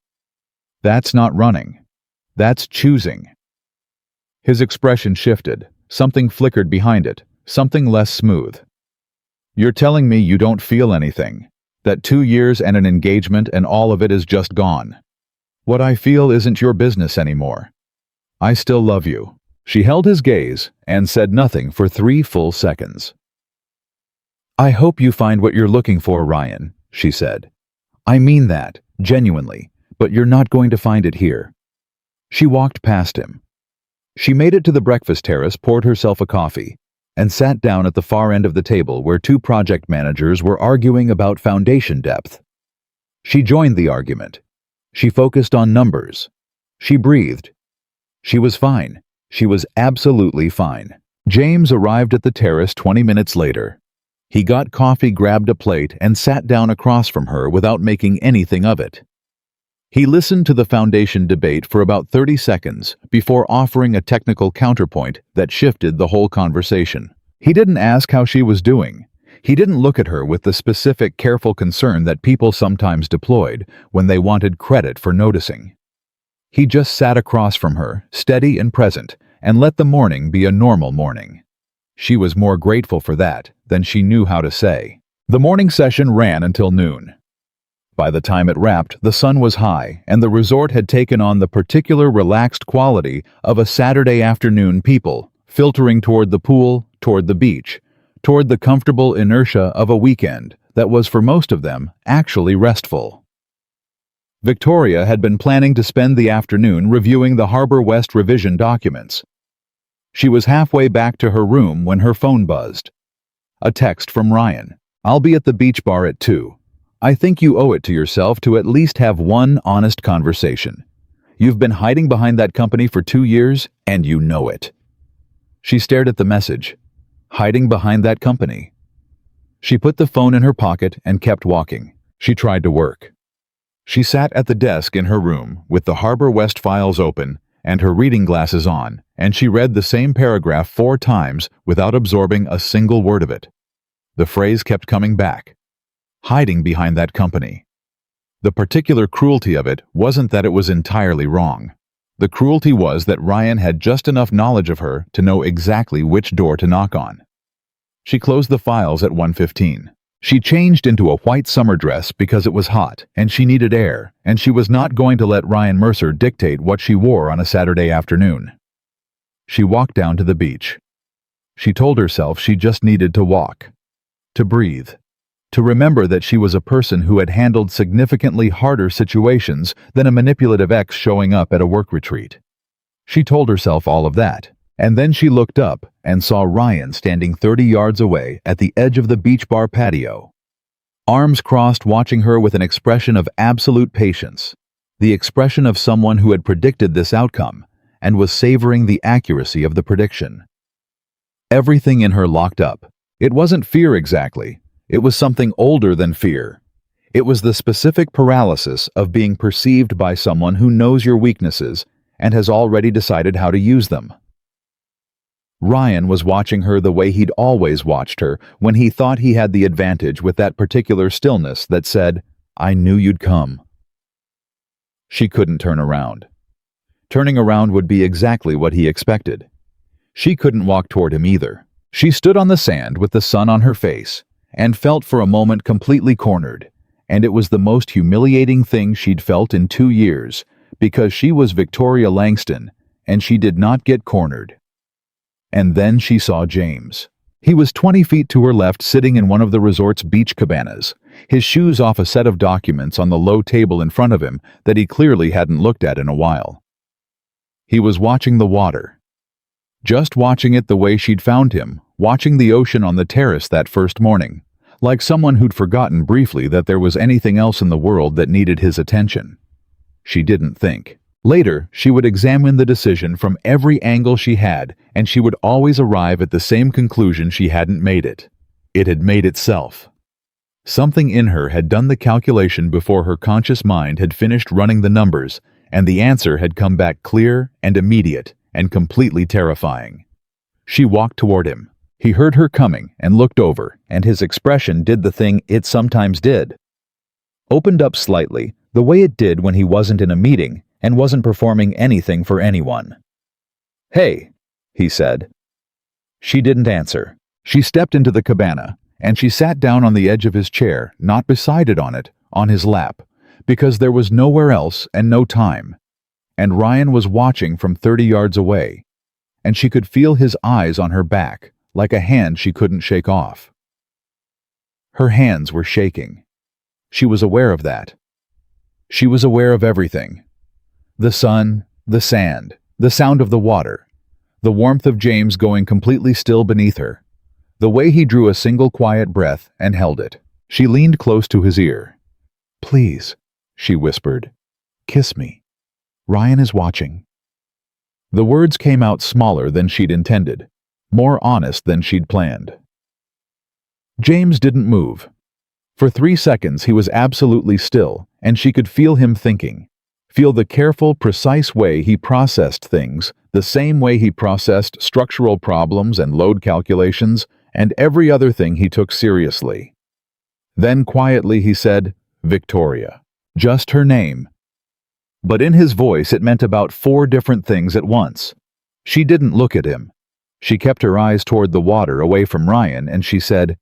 That's not running. That's choosing." His expression shifted. Something flickered behind it, something less smooth. "You're telling me you don't feel anything, that 2 years and an engagement and all of it is just gone. What I feel isn't your business anymore. I still love you." She held his gaze and said nothing for 3 full seconds. "I hope you find what you're looking for, Ryan," she said. "I mean that, genuinely, but you're not going to find it here." She walked past him. She made it to the breakfast terrace, poured herself a coffee, and sat down at the far end of the table where 2 project managers were arguing about foundation depth. She joined the argument. She focused on numbers. She breathed. She was fine. She was absolutely fine. James arrived at the terrace 20 minutes later. He got coffee, grabbed a plate, and sat down across from her without making anything of it. He listened to the foundation debate for about 30 seconds before offering a technical counterpoint that shifted the whole conversation. He didn't ask how she was doing. He didn't look at her with the specific, careful concern that people sometimes deployed when they wanted credit for noticing. He just sat across from her, steady and present, and let the morning be a normal morning. She was more grateful for that than she knew how to say. The morning session ran until noon. By the time it wrapped, the sun was high, and the resort had taken on the particular relaxed quality of a Saturday afternoon, people filtering toward the pool, toward the beach, toward the comfortable inertia of a weekend that was for most of them actually restful. Victoria had been planning to spend the afternoon reviewing the Harbor West revision documents. She was halfway back to her room when her phone buzzed. A text from Ryan. "I'll be at the beach bar at 2. I think you owe it to yourself to at least have one honest conversation. You've been hiding behind that company for 2 years, and you know it." She stared at the message. Hiding behind that company. She put the phone in her pocket and kept walking. She tried to work. She sat at the desk in her room with the Harbor West files open and her reading glasses on, and she read the same paragraph 4 times without absorbing a single word of it. The phrase kept coming back. Hiding behind that company. The particular cruelty of it wasn't that it was entirely wrong. The cruelty was that Ryan had just enough knowledge of her to know exactly which door to knock on. She closed the files at 1:15. She changed into a white summer dress because it was hot and she needed air, and she was not going to let Ryan Mercer dictate what she wore on a Saturday afternoon. She walked down to the beach. She told herself she just needed to walk, to breathe, to remember that she was a person who had handled significantly harder situations than a manipulative ex showing up at a work retreat. She told herself all of that, and then she looked up and saw Ryan standing 30 yards away at the edge of the beach bar patio. Arms crossed, watching her with an expression of absolute patience, the expression of someone who had predicted this outcome and was savoring the accuracy of the prediction. Everything in her locked up. It wasn't fear exactly. It was something older than fear. It was the specific paralysis of being perceived by someone who knows your weaknesses and has already decided how to use them. Ryan was watching her the way he'd always watched her when he thought he had the advantage, with that particular stillness that said, "I knew you'd come." She couldn't turn around. Turning around would be exactly what he expected. She couldn't walk toward him either. She stood on the sand with the sun on her face and felt for a moment completely cornered, and it was the most humiliating thing she'd felt in 2 years, because she was Victoria Langston and she did not get cornered. And then she saw James. He was 20 feet to her left, sitting in one of the resort's beach cabanas, his shoes off a set of documents on the low table in front of him that he clearly hadn't looked at in a while. He was watching the water. Just watching it the way she'd found him, watching the ocean on the terrace that first morning, like someone who'd forgotten briefly that there was anything else in the world that needed his attention. She didn't think. Later, she would examine the decision from every angle she had, and she would always arrive at the same conclusion: she hadn't made it. It had made itself. Something in her had done the calculation before her conscious mind had finished running the numbers, and the answer had come back clear and immediate and completely terrifying. She walked toward him. He heard her coming and looked over, and his expression did the thing it sometimes did. Opened up slightly, the way it did when he wasn't in a meeting and wasn't performing anything for anyone. "Hey," he said. She didn't answer. She stepped into the cabana, and she sat down on the edge of his chair, not beside it, on his lap, because there was nowhere else and no time. And Ryan was watching from 30 yards away, and she could feel his eyes on her back, like a hand she couldn't shake off. Her hands were shaking. She was aware of that. She was aware of everything. The sun, the sand, the sound of the water, the warmth of James going completely still beneath her, the way he drew a single quiet breath and held it. She leaned close to his ear. "Please," she whispered, "kiss me. Ryan is watching." The words came out smaller than she'd intended, more honest than she'd planned. James didn't move. For 3 seconds he was absolutely still, and she could feel him thinking. Feel the careful, precise way he processed things, the same way he processed structural problems and load calculations, and every other thing he took seriously. Then quietly he said, "Victoria." Just her name. But in his voice it meant about 4 different things at once. She didn't look at him. She kept her eyes toward the water away from Ryan, and she said,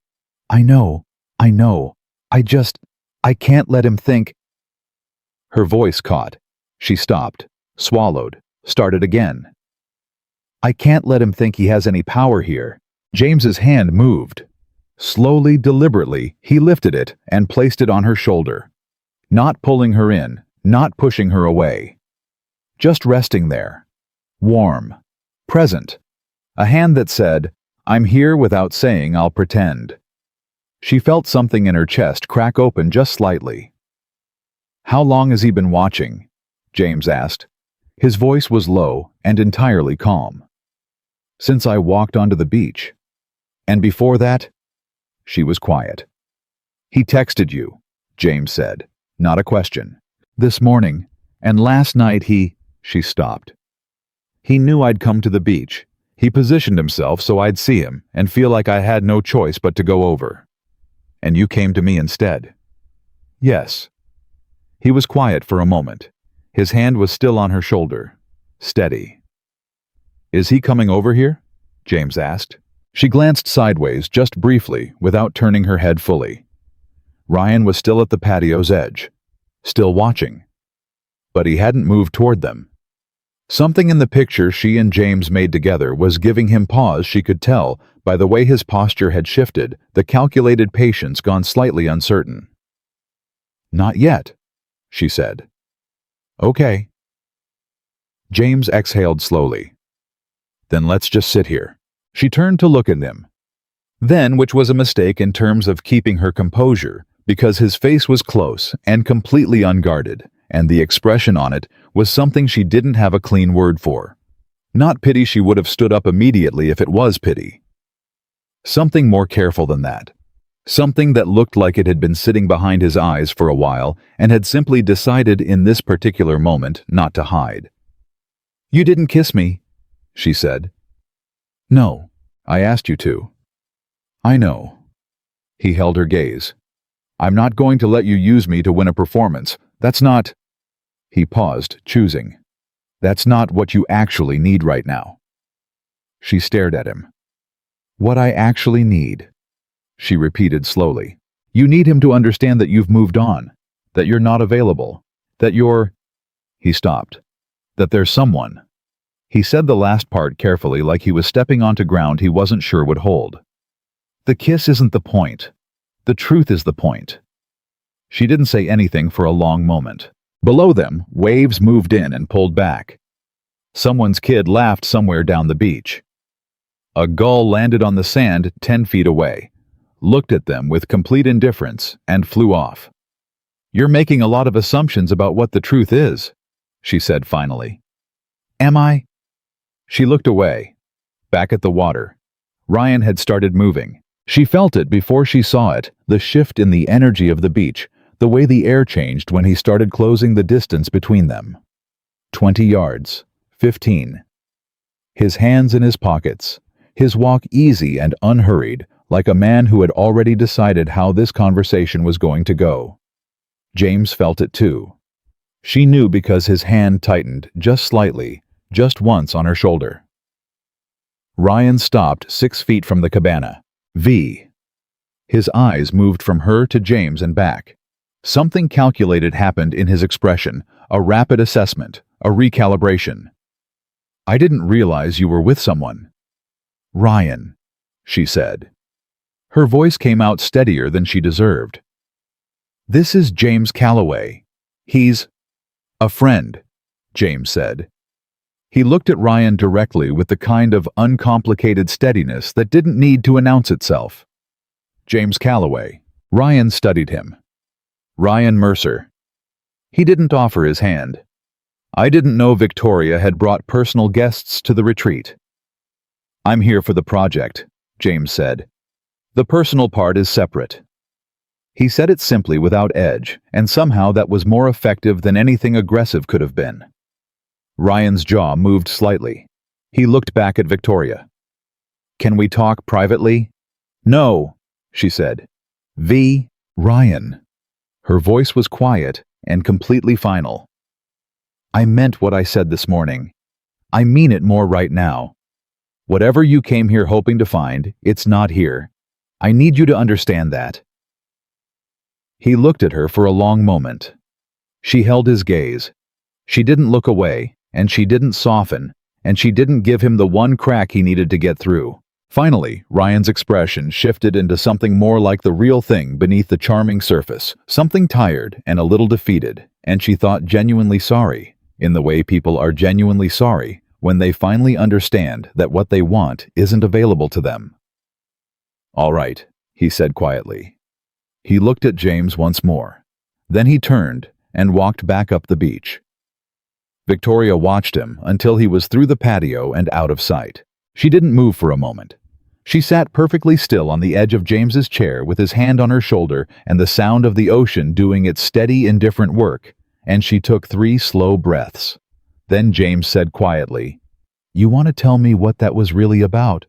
I know. I can't let him think. Her voice caught. She stopped, swallowed, started again. I can't let him think he has any power here. James's hand moved. Slowly, deliberately, he lifted it and placed it on her shoulder. Not pulling her in, not pushing her away. Just resting there. Warm. Present. A hand that said, I'm here without saying I'll pretend. She felt something in her chest crack open just slightly. How long has he been watching? James asked. His voice was low and entirely calm. Since I walked onto the beach. And before that? She was quiet. He texted you, James said, not a question. This morning, and last night she stopped. He knew I'd come to the beach. He positioned himself so I'd see him and feel like I had no choice but to go over. And you came to me instead. Yes. He was quiet for a moment. His hand was still on her shoulder. Steady. Is he coming over here? James asked. She glanced sideways just briefly without turning her head fully. Ryan was still at the patio's edge, still watching. But he hadn't moved toward them. Something in the picture she and James made together was giving him pause. She could tell by the way his posture had shifted, the calculated patience gone slightly uncertain. Not yet, she said. Okay. James exhaled slowly. Then let's just sit here. She turned to look at him. Then, which was a mistake in terms of keeping her composure, because his face was close and completely unguarded, and the expression on it was something she didn't have a clean word for. Not pity. She would have stood up immediately if it was pity. Something more careful than that. Something that looked like it had been sitting behind his eyes for a while and had simply decided in this particular moment not to hide. You didn't kiss me, she said. No, I asked you to. I know. He held her gaze. I'm not going to let you use me to win a performance. That's not... He paused, choosing. That's not what you actually need right now. She stared at him. What I actually need, she repeated slowly. You need him to understand that you've moved on, that you're not available, that you're... He stopped. That there's someone. He said the last part carefully, like he was stepping onto ground he wasn't sure would hold. The kiss isn't the point. The truth is the point. She didn't say anything for a long moment. Below them, waves moved in and pulled back. Someone's kid laughed somewhere down the beach. A gull landed on the sand 10 feet away, looked at them with complete indifference, and flew off. You're making a lot of assumptions about what the truth is, she said finally. Am I? She looked away, back at the water. Ryan had started moving. She felt it before she saw it, the shift in the energy of the beach, the way the air changed when he started closing the distance between them. 20 yards, 15. His hands in his pockets, his walk easy and unhurried, like a man who had already decided how this conversation was going to go. James felt it too. She knew because his hand tightened just slightly, just once on her shoulder. Ryan stopped 6 feet from the cabana. V. His eyes moved from her to James and back. Something calculated happened in his expression, a rapid assessment, a recalibration. I didn't realize you were with someone. Ryan, she said. Her voice came out steadier than she deserved. This is James Calloway. He's a friend, James said. He looked at Ryan directly with the kind of uncomplicated steadiness that didn't need to announce itself. James Calloway. Ryan studied him. Ryan Mercer. He didn't offer his hand. I didn't know Victoria had brought personal guests to the retreat. I'm here for the project, James said. The personal part is separate. He said it simply without edge, and somehow that was more effective than anything aggressive could have been. Ryan's jaw moved slightly. He looked back at Victoria. Can we talk privately? No, she said. Ryan. Her voice was quiet and completely final. I meant what I said this morning. I mean it more right now. Whatever you came here hoping to find, it's not here. I need you to understand that." He looked at her for a long moment. She held his gaze. She didn't look away, and she didn't soften, and she didn't give him the one crack he needed to get through. Finally, Ryan's expression shifted into something more like the real thing beneath the charming surface, something tired and a little defeated, and she thought genuinely sorry, in the way people are genuinely sorry when they finally understand that what they want isn't available to them. "All right," he said quietly. He looked at James once more. Then he turned and walked back up the beach. Victoria watched him until he was through the patio and out of sight. She didn't move for a moment. She sat perfectly still on the edge of James's chair with his hand on her shoulder and the sound of the ocean doing its steady, indifferent work, and she took 3 slow breaths. Then James said quietly, "You want to tell me what that was really about?"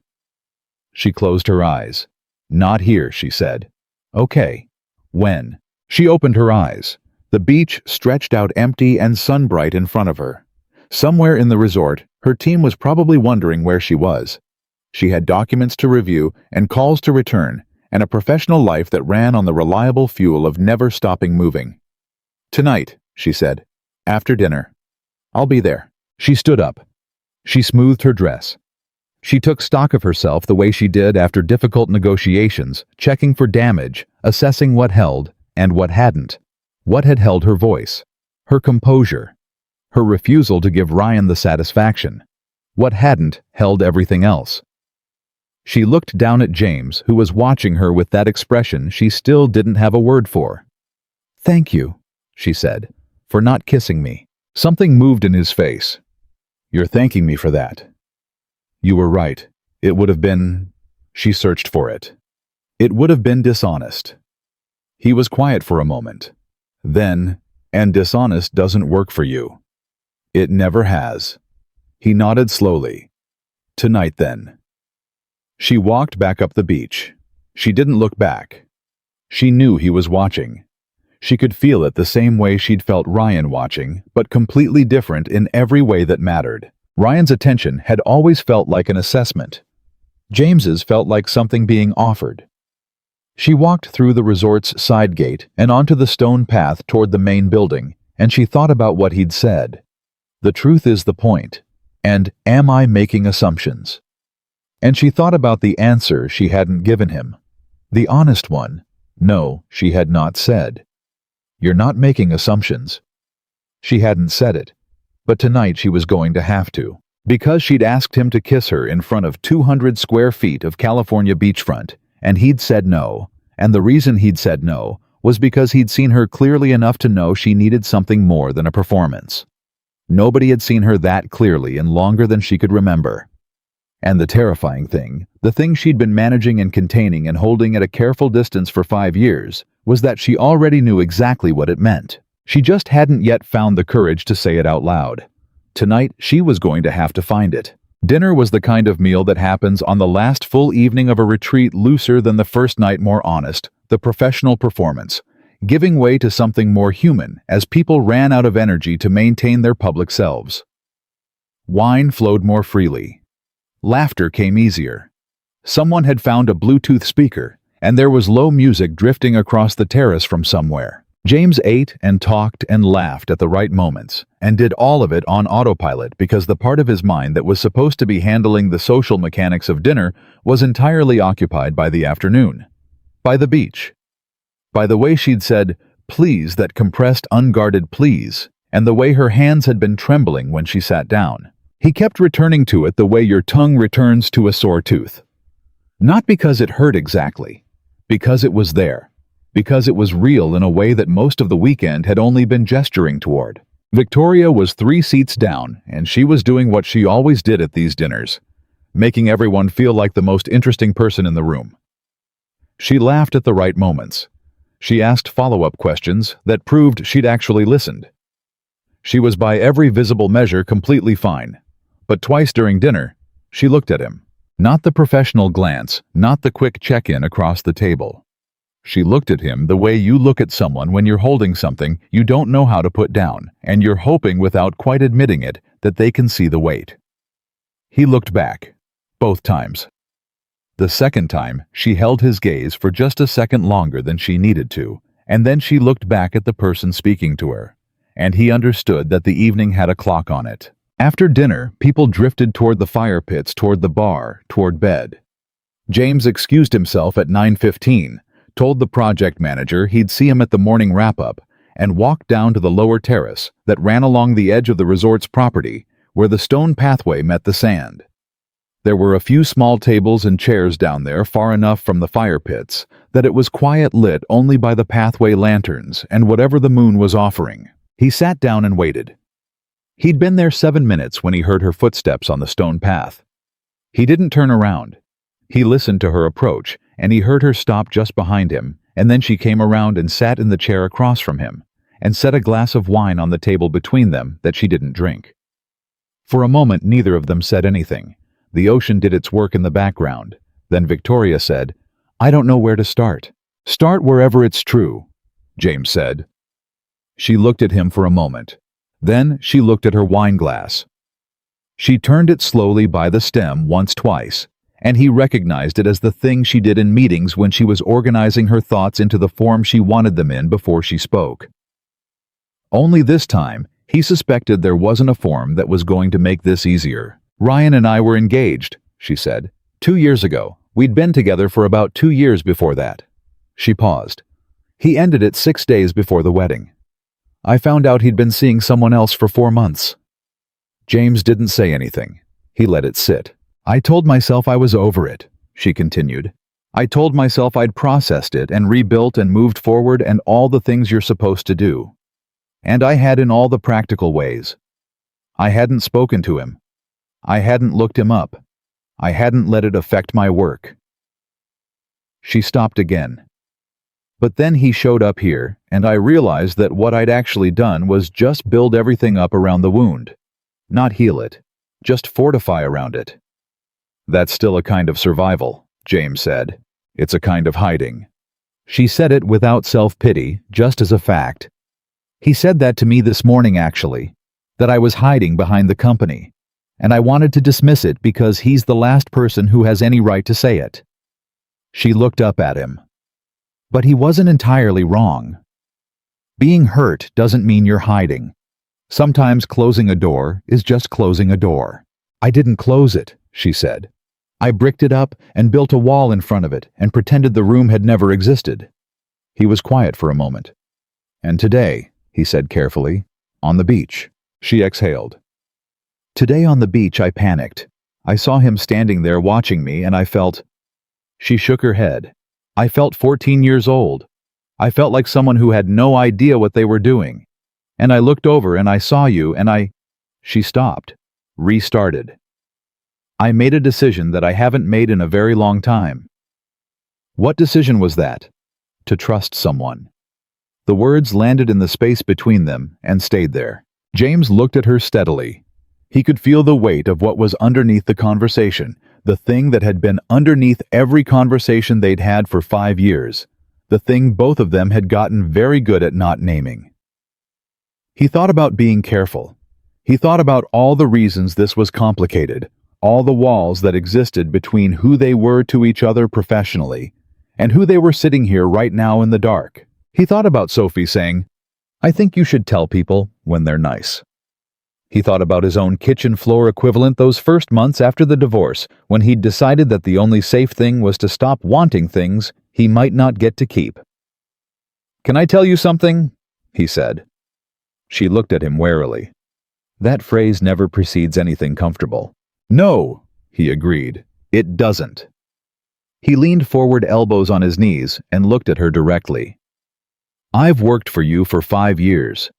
She closed her eyes. "Not here," she said. "Okay. When?" She opened her eyes. The beach stretched out empty and sunbright in front of her. Somewhere in the resort, her team was probably wondering where she was. She had documents to review and calls to return, and a professional life that ran on the reliable fuel of never stopping moving. "Tonight," she said. "After dinner. I'll be there." She stood up. She smoothed her dress. She took stock of herself the way she did after difficult negotiations, checking for damage, assessing what held and what hadn't. What had held her voice, her composure, her refusal to give Ryan the satisfaction. What hadn't held everything else. She looked down at James, who was watching her with that expression she still didn't have a word for. "Thank you," she said, "for not kissing me." Something moved in his face. "You're thanking me for that." "You were right. It would have been—" She searched for it. "It would have been dishonest." He was quiet for a moment. Then, "And dishonest doesn't work for you." "It never has." He nodded slowly. "Tonight, then." She walked back up the beach. She didn't look back. She knew he was watching. She could feel it the same way she'd felt Ryan watching, but completely different in every way that mattered. Ryan's attention had always felt like an assessment. James's felt like something being offered. She walked through the resort's side gate and onto the stone path toward the main building, and she thought about what he'd said. "The truth is the point," and "Am I making assumptions?" And she thought about the answer she hadn't given him. The honest one, no, she had not said. "You're not making assumptions." She hadn't said it, but tonight she was going to have to. Because she'd asked him to kiss her in front of 200 square feet of California beachfront, and he'd said no, and the reason he'd said no was because he'd seen her clearly enough to know she needed something more than a performance. Nobody had seen her that clearly in longer than she could remember. And the terrifying thing, the thing she'd been managing and containing and holding at a careful distance for 5 years, was that she already knew exactly what it meant. She just hadn't yet found the courage to say it out loud. Tonight, she was going to have to find it. Dinner was the kind of meal that happens on the last full evening of a retreat, looser than the first night, more honest, the professional performance, giving way to something more human as people ran out of energy to maintain their public selves. Wine flowed more freely. Laughter came easier. Someone had found a Bluetooth speaker, and there was low music drifting across the terrace from somewhere. James ate and talked and laughed at the right moments, and did all of it on autopilot because the part of his mind that was supposed to be handling the social mechanics of dinner was entirely occupied by the afternoon. By the beach. By the way she'd said, "Please," that compressed, unguarded "please," and the way her hands had been trembling when she sat down. He kept returning to it the way your tongue returns to a sore tooth. Not because it hurt exactly, because it was there. Because it was real in a way that most of the weekend had only been gesturing toward. Victoria was 3 seats down, and she was doing what she always did at these dinners, making everyone feel like the most interesting person in the room. She laughed at the right moments. She asked follow-up questions that proved she'd actually listened. She was by every visible measure completely fine, but twice during dinner, she looked at him. Not the professional glance, not the quick check-in across the table. She looked at him the way you look at someone when you're holding something you don't know how to put down, and you're hoping without quite admitting it that they can see the weight. He looked back, both times. The second time, she held his gaze for just a second longer than she needed to, and then she looked back at the person speaking to her, and he understood that the evening had a clock on it. After dinner, people drifted toward the fire pits, toward the bar, toward bed. James excused himself at 9:15, told the project manager he'd see him at the morning wrap-up, and walked down to the lower terrace that ran along the edge of the resort's property, where the stone pathway met the sand. There were a few small tables and chairs down there far enough from the fire pits that it was quiet, lit only by the pathway lanterns and whatever the moon was offering. He sat down and waited. He'd been there 7 minutes when he heard her footsteps on the stone path. He didn't turn around. He listened to her approach, and he heard her stop just behind him, and then she came around and sat in the chair across from him, and set a glass of wine on the table between them that she didn't drink. For a moment, neither of them said anything. The ocean did its work in the background. Then Victoria said, "I don't know where to start." "Start wherever it's true," James said. She looked at him for a moment. Then she looked at her wine glass. She turned it slowly by the stem once, twice, and he recognized it as the thing she did in meetings when she was organizing her thoughts into the form she wanted them in before she spoke. Only this time, he suspected there wasn't a form that was going to make this easier. "Ryan and I were engaged," she said. 2 years ago. We'd been together for about 2 years before that." She paused. "He ended it 6 days before the wedding. I found out he'd been seeing someone else for 4 months." James didn't say anything. He let it sit. "I told myself I was over it," she continued. "I told myself I'd processed it and rebuilt and moved forward and all the things you're supposed to do. And I had in all the practical ways. I hadn't spoken to him. I hadn't looked him up. I hadn't let it affect my work." She stopped again. "But then he showed up here, and I realized that what I'd actually done was just build everything up around the wound. Not heal it, just fortify around it." "That's still a kind of survival," James said. "It's a kind of hiding." She said it without self-pity, just as a fact. "He said that to me this morning, actually, that I was hiding behind the company. And I wanted to dismiss it because he's the last person who has any right to say it." She looked up at him. "But he wasn't entirely wrong. Being hurt doesn't mean you're hiding. Sometimes closing a door is just closing a door." "I didn't close it," she said. "I bricked it up and built a wall in front of it and pretended the room had never existed." He was quiet for a moment. "And today," he said carefully, "on the beach." She exhaled. "Today on the beach I panicked. I saw him standing there watching me and I felt—" She shook her head. "I felt 14 years old. I felt like someone who had no idea what they were doing. And I looked over and I saw you and I—" She stopped, restarted. "I made a decision that I haven't made in a very long time." "What decision was that?" "To trust someone." The words landed in the space between them and stayed there. James looked at her steadily. He could feel the weight of what was underneath the conversation, the thing that had been underneath every conversation they'd had for 5 years, the thing both of them had gotten very good at not naming. He thought about being careful. He thought about all the reasons this was complicated, all the walls that existed between who they were to each other professionally and who they were sitting here right now in the dark. He thought about Sophie saying, "I think you should tell people when they're nice." He thought about his own kitchen floor equivalent those first months after the divorce, when he'd decided that the only safe thing was to stop wanting things he might not get to keep. "Can I tell you something?" he said. She looked at him warily. That phrase never precedes anything comfortable. "No," he agreed. "It doesn't." He leaned forward, elbows on his knees, and looked at her directly. "I've worked for you for 5 years.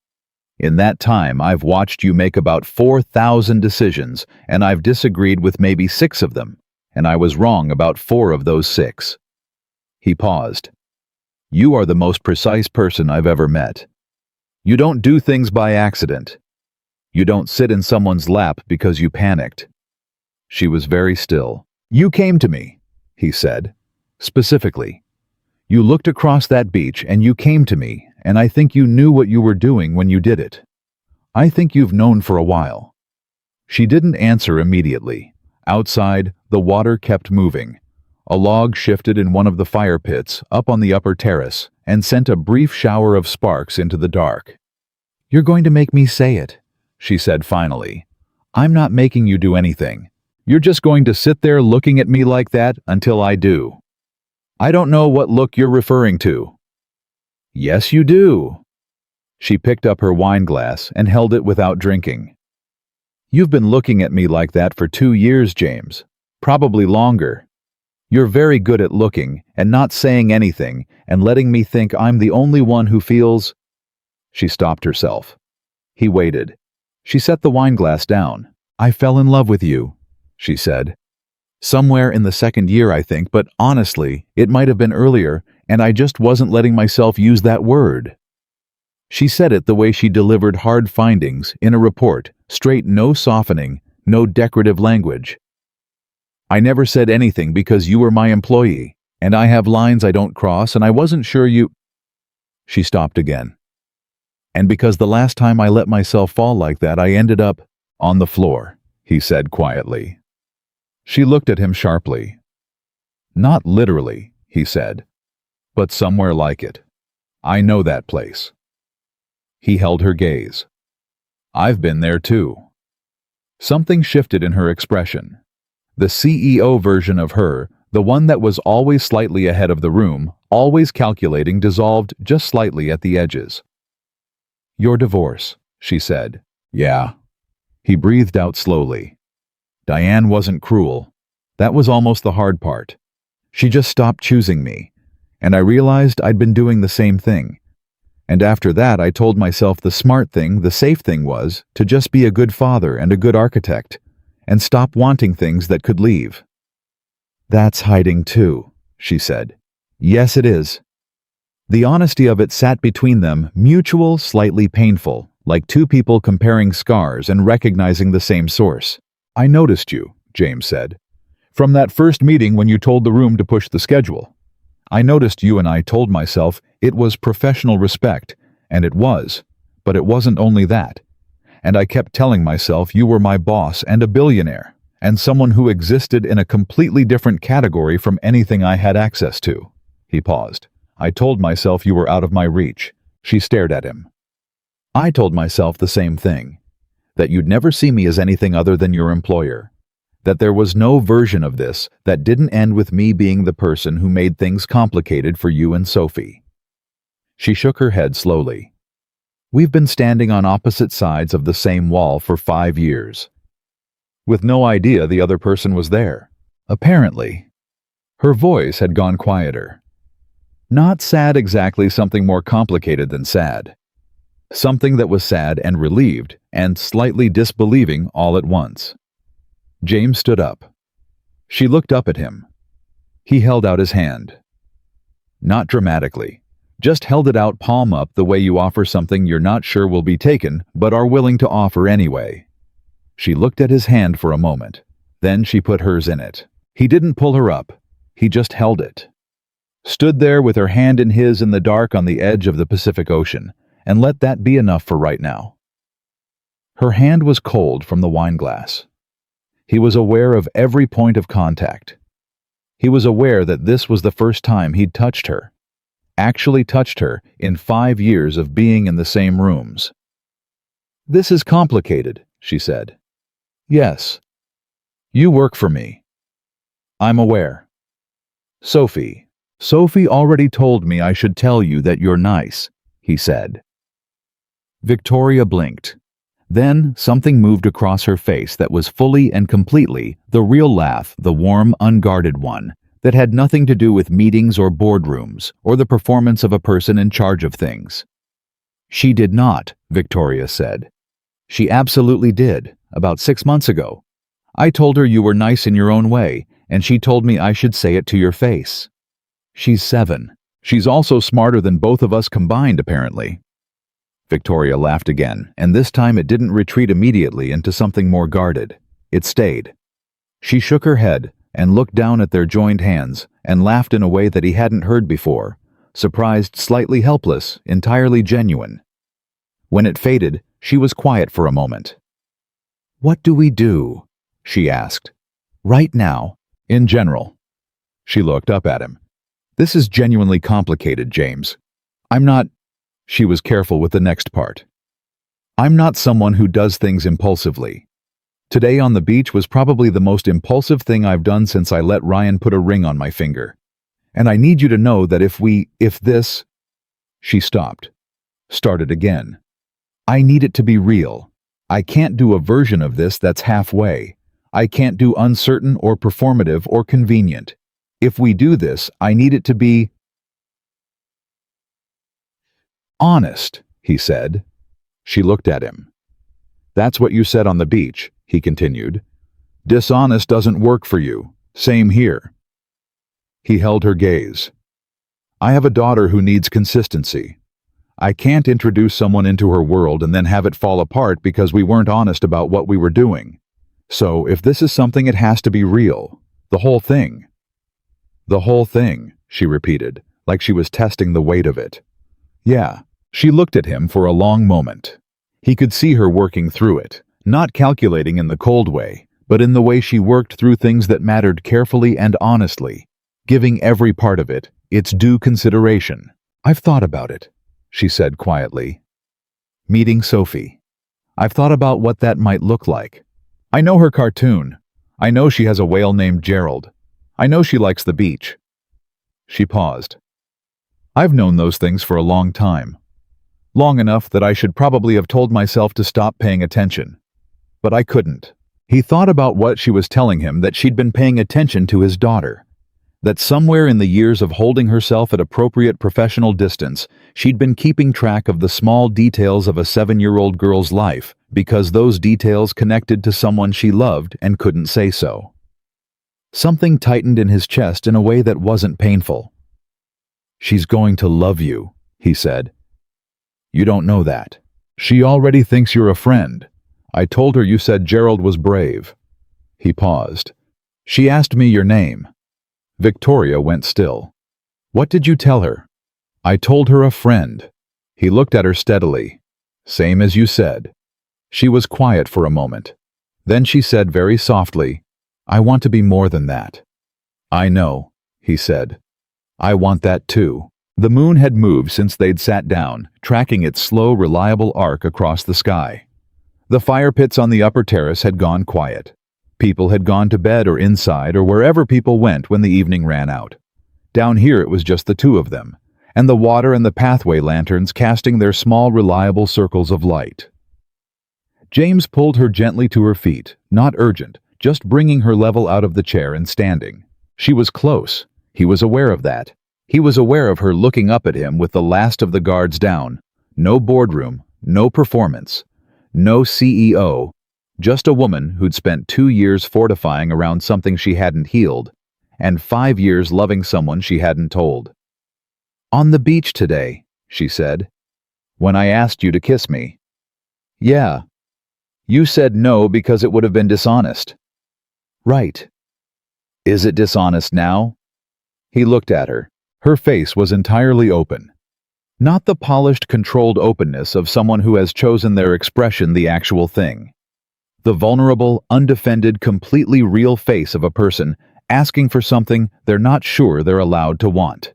In that time, I've watched you make about 4,000 decisions, and I've disagreed with maybe 6 of them, and I was wrong about 4 of those 6. He paused. "You are the most precise person I've ever met. You don't do things by accident. You don't sit in someone's lap because you panicked." She was very still. "You came to me," he said, "specifically. You looked across that beach and you came to me, and I think you knew what you were doing when you did it. I think you've known for a while." She didn't answer immediately. Outside, the water kept moving. A log shifted in one of the fire pits up on the upper terrace and sent a brief shower of sparks into the dark. "You're going to make me say it," she said finally. "I'm not making you do anything. You're just going to sit there looking at me like that until I do." "I don't know what look you're referring to." "Yes, you do." She picked up her wine glass and held it without drinking. "You've been looking at me like that for 2 years, James. Probably longer. You're very good at looking and not saying anything and letting me think I'm the only one who feels—" She stopped herself. He waited. She set the wine glass down. "I fell in love with you," she said. "Somewhere in the second year, I think, but honestly, it might have been earlier, and I just wasn't letting myself use that word." She said it the way she delivered hard findings in a report, straight, no softening, no decorative language. "I never said anything because you were my employee, and I have lines I don't cross, and I wasn't sure you—" She stopped again. "And because the last time I let myself fall like that, I ended up on the floor," he said quietly. She looked at him sharply. "Not literally," he said, "but somewhere like it. I know that place." He held her gaze. "I've been there too." Something shifted in her expression. The CEO version of her, the one that was always slightly ahead of the room, always calculating, dissolved just slightly at the edges. "Your divorce," she said. "Yeah." He breathed out slowly. "Diane wasn't cruel. That was almost the hard part. She just stopped choosing me, and I realized I'd been doing the same thing. And after that, I told myself the smart thing, the safe thing was to just be a good father and a good architect, and stop wanting things that could leave." "That's hiding too," she said. "Yes, it is." The honesty of it sat between them, mutual, slightly painful, like two people comparing scars and recognizing the same source. "I noticed you," James said. "From that first meeting when you told the room to push the schedule. I noticed you, and I told myself it was professional respect, and it was, but it wasn't only that. And I kept telling myself you were my boss and a billionaire, and someone who existed in a completely different category from anything I had access to." He paused. "I told myself you were out of my reach." She stared at him. "I told myself the same thing. That you'd never see me as anything other than your employer. That there was no version of this that didn't end with me being the person who made things complicated for you and Sophie." She shook her head slowly. "We've been standing on opposite sides of the same wall for 5 years. With no idea the other person was there. Apparently." Her voice had gone quieter. "Not sad exactly, something more complicated than sad. Something that was sad and relieved and slightly disbelieving all at once." James stood up. She looked up at him. He held out his hand. Not dramatically, just held it out palm up the way you offer something you're not sure will be taken but are willing to offer anyway. She looked at his hand for a moment. Then she put hers in it. He didn't pull her up. He just held it. Stood there with her hand in his in the dark on the edge of the Pacific Ocean, and let that be enough for right now. Her hand was cold from the wine glass. He was aware of every point of contact. He was aware that this was the first time he'd touched her, actually touched her in 5 years of being in the same rooms. "This is complicated," she said. "Yes. You work for me. I'm aware. Sophie already told me I should tell you that you're nice," he said. Victoria blinked. Then something moved across her face that was fully and completely the real laugh, the warm, unguarded one, that had nothing to do with meetings or boardrooms or the performance of a person in charge of things. "She did not," Victoria said. "She absolutely did, about 6 months ago. I told her you were nice in your own way, and she told me I should say it to your face. She's 7. She's also smarter than both of us combined, apparently." Victoria laughed again, and this time it didn't retreat immediately into something more guarded. It stayed. She shook her head and looked down at their joined hands and laughed in a way that he hadn't heard before, surprised, slightly helpless, entirely genuine. When it faded, she was quiet for a moment. "What do we do?" she asked. "Right now, in general." She looked up at him. "This is genuinely complicated, James. I'm not—" She was careful with the next part. "I'm not someone who does things impulsively. Today on the beach was probably the most impulsive thing I've done since I let Ryan put a ring on my finger. And I need you to know that if this—" She stopped. Started again. "I need it to be real. I can't do a version of this that's halfway. I can't do uncertain or performative or convenient. If we do this, I need it to be honest," he said. She looked at him. "That's what you said on the beach," he continued. "Dishonest doesn't work for you. Same here." He held her gaze. "I have a daughter who needs consistency. I can't introduce someone into her world and then have it fall apart because we weren't honest about what we were doing. So if this is something, it has to be real. The whole thing." "The whole thing," she repeated, like she was testing the weight of it. "Yeah." She looked at him for a long moment. He could see her working through it, not calculating in the cold way, but in the way she worked through things that mattered carefully and honestly, giving every part of it its due consideration. "I've thought about it," she said quietly. "Meeting Sophie. I've thought about what that might look like. I know her cartoon. I know she has a whale named Gerald. I know she likes the beach." She paused. "I've known those things for a long time. Long enough that I should probably have told myself to stop paying attention. But I couldn't." He thought about what she was telling him, that she'd been paying attention to his daughter. That somewhere in the years of holding herself at appropriate professional distance, she'd been keeping track of the small details of a 7-year-old girl's life, because those details connected to someone she loved and couldn't say so. Something tightened in his chest in a way that wasn't painful. "She's going to love you," he said. "You don't know that. She already thinks you're a friend. I told her you said Gerald was brave." He paused. "She asked me your name." Victoria went still. "What did you tell her?" "I told her a friend." He looked at her steadily. "Same as you said." She was quiet for a moment. Then she said very softly, "I want to be more than that." "I know," he said. "I want that too." The moon had moved since they'd sat down, tracking its slow, reliable arc across the sky. The fire pits on the upper terrace had gone quiet. People had gone to bed or inside or wherever people went when the evening ran out. Down here it was just the two of them, and the water and the pathway lanterns casting their small, reliable circles of light. James pulled her gently to her feet, not urgent, just bringing her level out of the chair and standing. She was close. He was aware of that. He was aware of her looking up at him with the last of the guards down. No boardroom, no performance, no CEO, just a woman who'd spent 2 years fortifying around something she hadn't healed, and 5 years loving someone she hadn't told. "On the beach today," she said, "when I asked you to kiss me." "Yeah. You said no because it would have been dishonest." "Right. Is it dishonest now?" He looked at her. Her face was entirely open. Not the polished, controlled openness of someone who has chosen their expression the actual thing. The vulnerable, undefended, completely real face of a person asking for something they're not sure they're allowed to want.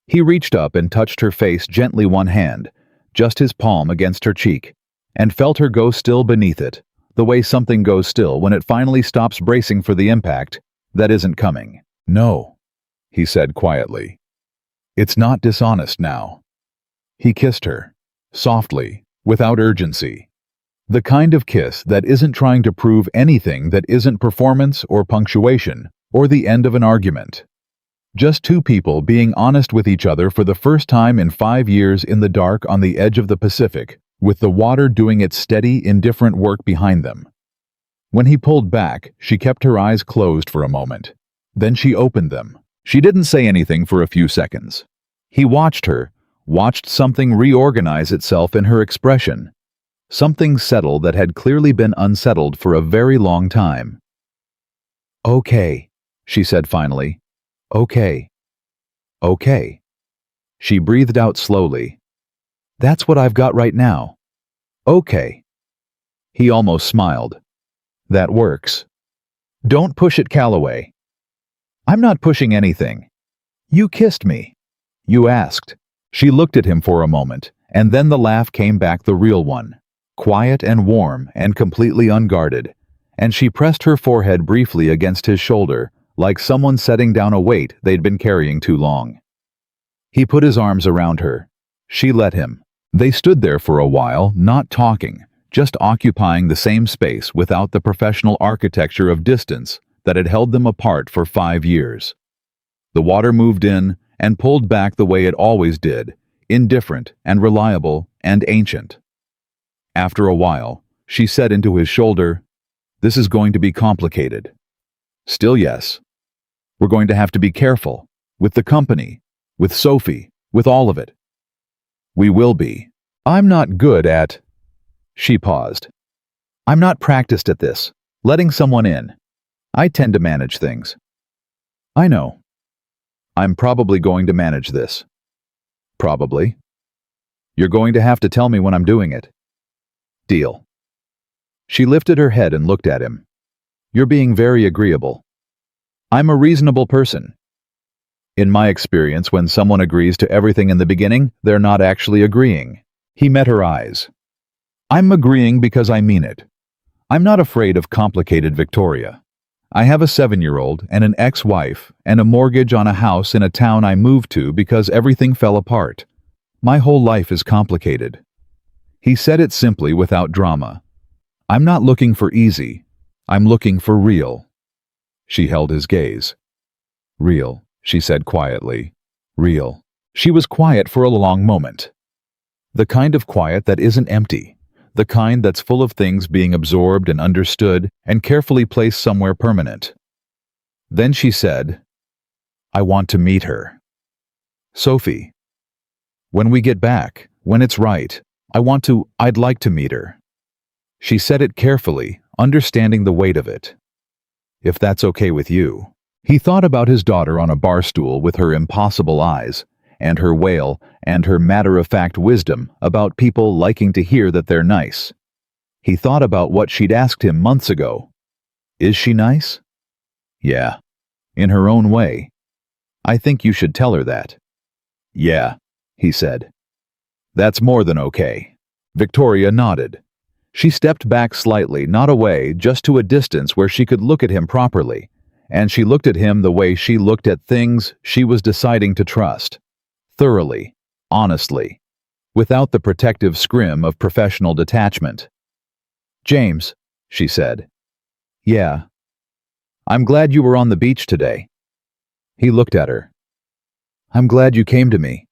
He reached up and touched her face gently, one hand, just his palm against her cheek, and felt her go still beneath it, the way something goes still when it finally stops bracing for the impact that isn't coming. "No," he said quietly. "It's not dishonest now." He kissed her, softly, without urgency. The kind of kiss that isn't trying to prove anything, that isn't performance or punctuation or the end of an argument. Just two people being honest with each other for the first time in 5 years in the dark on the edge of the Pacific, with the water doing its steady, indifferent work behind them. When he pulled back, she kept her eyes closed for a moment. Then she opened them. She didn't say anything for a few seconds. He watched her, watched something reorganize itself in her expression. Something settle that had clearly been unsettled for a very long time. "Okay," she said finally. "Okay. Okay." She breathed out slowly. That's what I've got right now. Okay. He almost smiled. That works. Don't push it, Calloway. I'm not pushing anything. You kissed me. You asked. She looked at him for a moment, and then the laugh came back, the real one. Quiet and warm and completely unguarded, and she pressed her forehead briefly against his shoulder, like someone setting down a weight they'd been carrying too long. He put his arms around her. She let him. They stood there for a while, not talking, just occupying the same space without the professional architecture of distance that had held them apart for 5 years. The water moved in and pulled back the way it always did, indifferent and reliable and ancient. After a while, she said into his shoulder, "This is going to be complicated." Still yes. We're going to have to be careful, with the company, with Sophie, with all of it. We will be. I'm not good at... She paused. I'm not practiced at this, letting someone in. I tend to manage things. I know. I'm probably going to manage this. Probably. You're going to have to tell me when I'm doing it. Deal. She lifted her head and looked at him. You're being very agreeable. I'm a reasonable person. In my experience, when someone agrees to everything in the beginning, they're not actually agreeing. He met her eyes. I'm agreeing because I mean it. I'm not afraid of complicated, Victoria. I have a 7-year-old and an ex-wife and a mortgage on a house in a town I moved to because everything fell apart. My whole life is complicated. He said it simply, without drama. I'm not looking for easy. I'm looking for real. She held his gaze. Real, she said quietly. Real. She was quiet for a long moment. The kind of quiet that isn't empty. The kind that's full of things being absorbed and understood and carefully placed somewhere permanent. Then she said, I want to meet her. Sophie. When we get back, when it's right, I'd like to meet her. She said it carefully, understanding the weight of it. If that's okay with you. He thought about his daughter on a bar stool with her impossible eyes, and her wail, and her matter-of-fact wisdom about people liking to hear that they're nice. He thought about what she'd asked him months ago. Is she nice? Yeah. In her own way. I think you should tell her that. Yeah, he said. That's more than okay. Victoria nodded. She stepped back slightly, not away, just to a distance where she could look at him properly, and she looked at him the way she looked at things she was deciding to trust. Thoroughly, honestly, without the protective scrim of professional detachment. James, she said. Yeah. I'm glad you were on the beach today. He looked at her. I'm glad you came to me.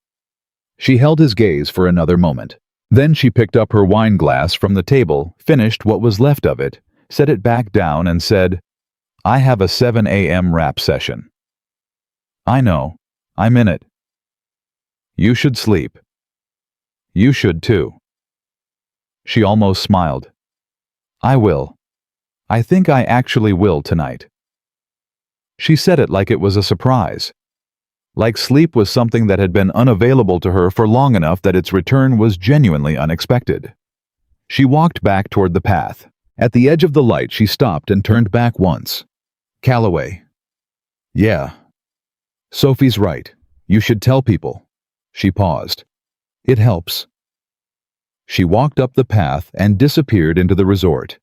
She held his gaze for another moment. Then she picked up her wine glass from the table, finished what was left of it, set it back down and said, I have a 7 a.m. rap session. I know. I'm in it. You should sleep. You should too. She almost smiled. I will. I think I actually will tonight. She said it like it was a surprise. Like sleep was something that had been unavailable to her for long enough that its return was genuinely unexpected. She walked back toward the path. At the edge of the light, she stopped and turned back once. Calloway. Yeah. Sophie's right. You should tell people. She paused. It helps. She walked up the path and disappeared into the resort.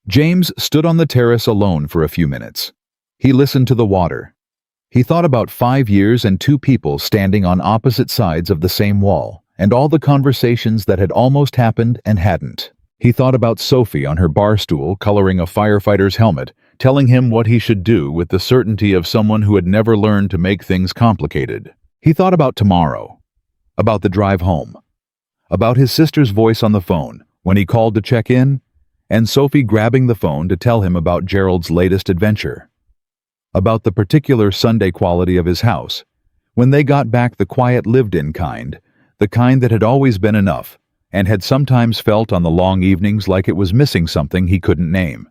James stood on the terrace alone for a few minutes. He listened to the water. He thought about 5 years and 2 people standing on opposite sides of the same wall, and all the conversations that had almost happened and hadn't. He thought about Sophie on her bar stool coloring a firefighter's helmet, telling him what he should do with the certainty of someone who had never learned to make things complicated. He thought about tomorrow, about the drive home, about his sister's voice on the phone when he called to check in, and Sophie grabbing the phone to tell him about Gerald's latest adventure. About the particular Sunday quality of his house, when they got back the quiet lived-in kind, the kind that had always been enough, and had sometimes felt on the long evenings like it was missing something he couldn't name.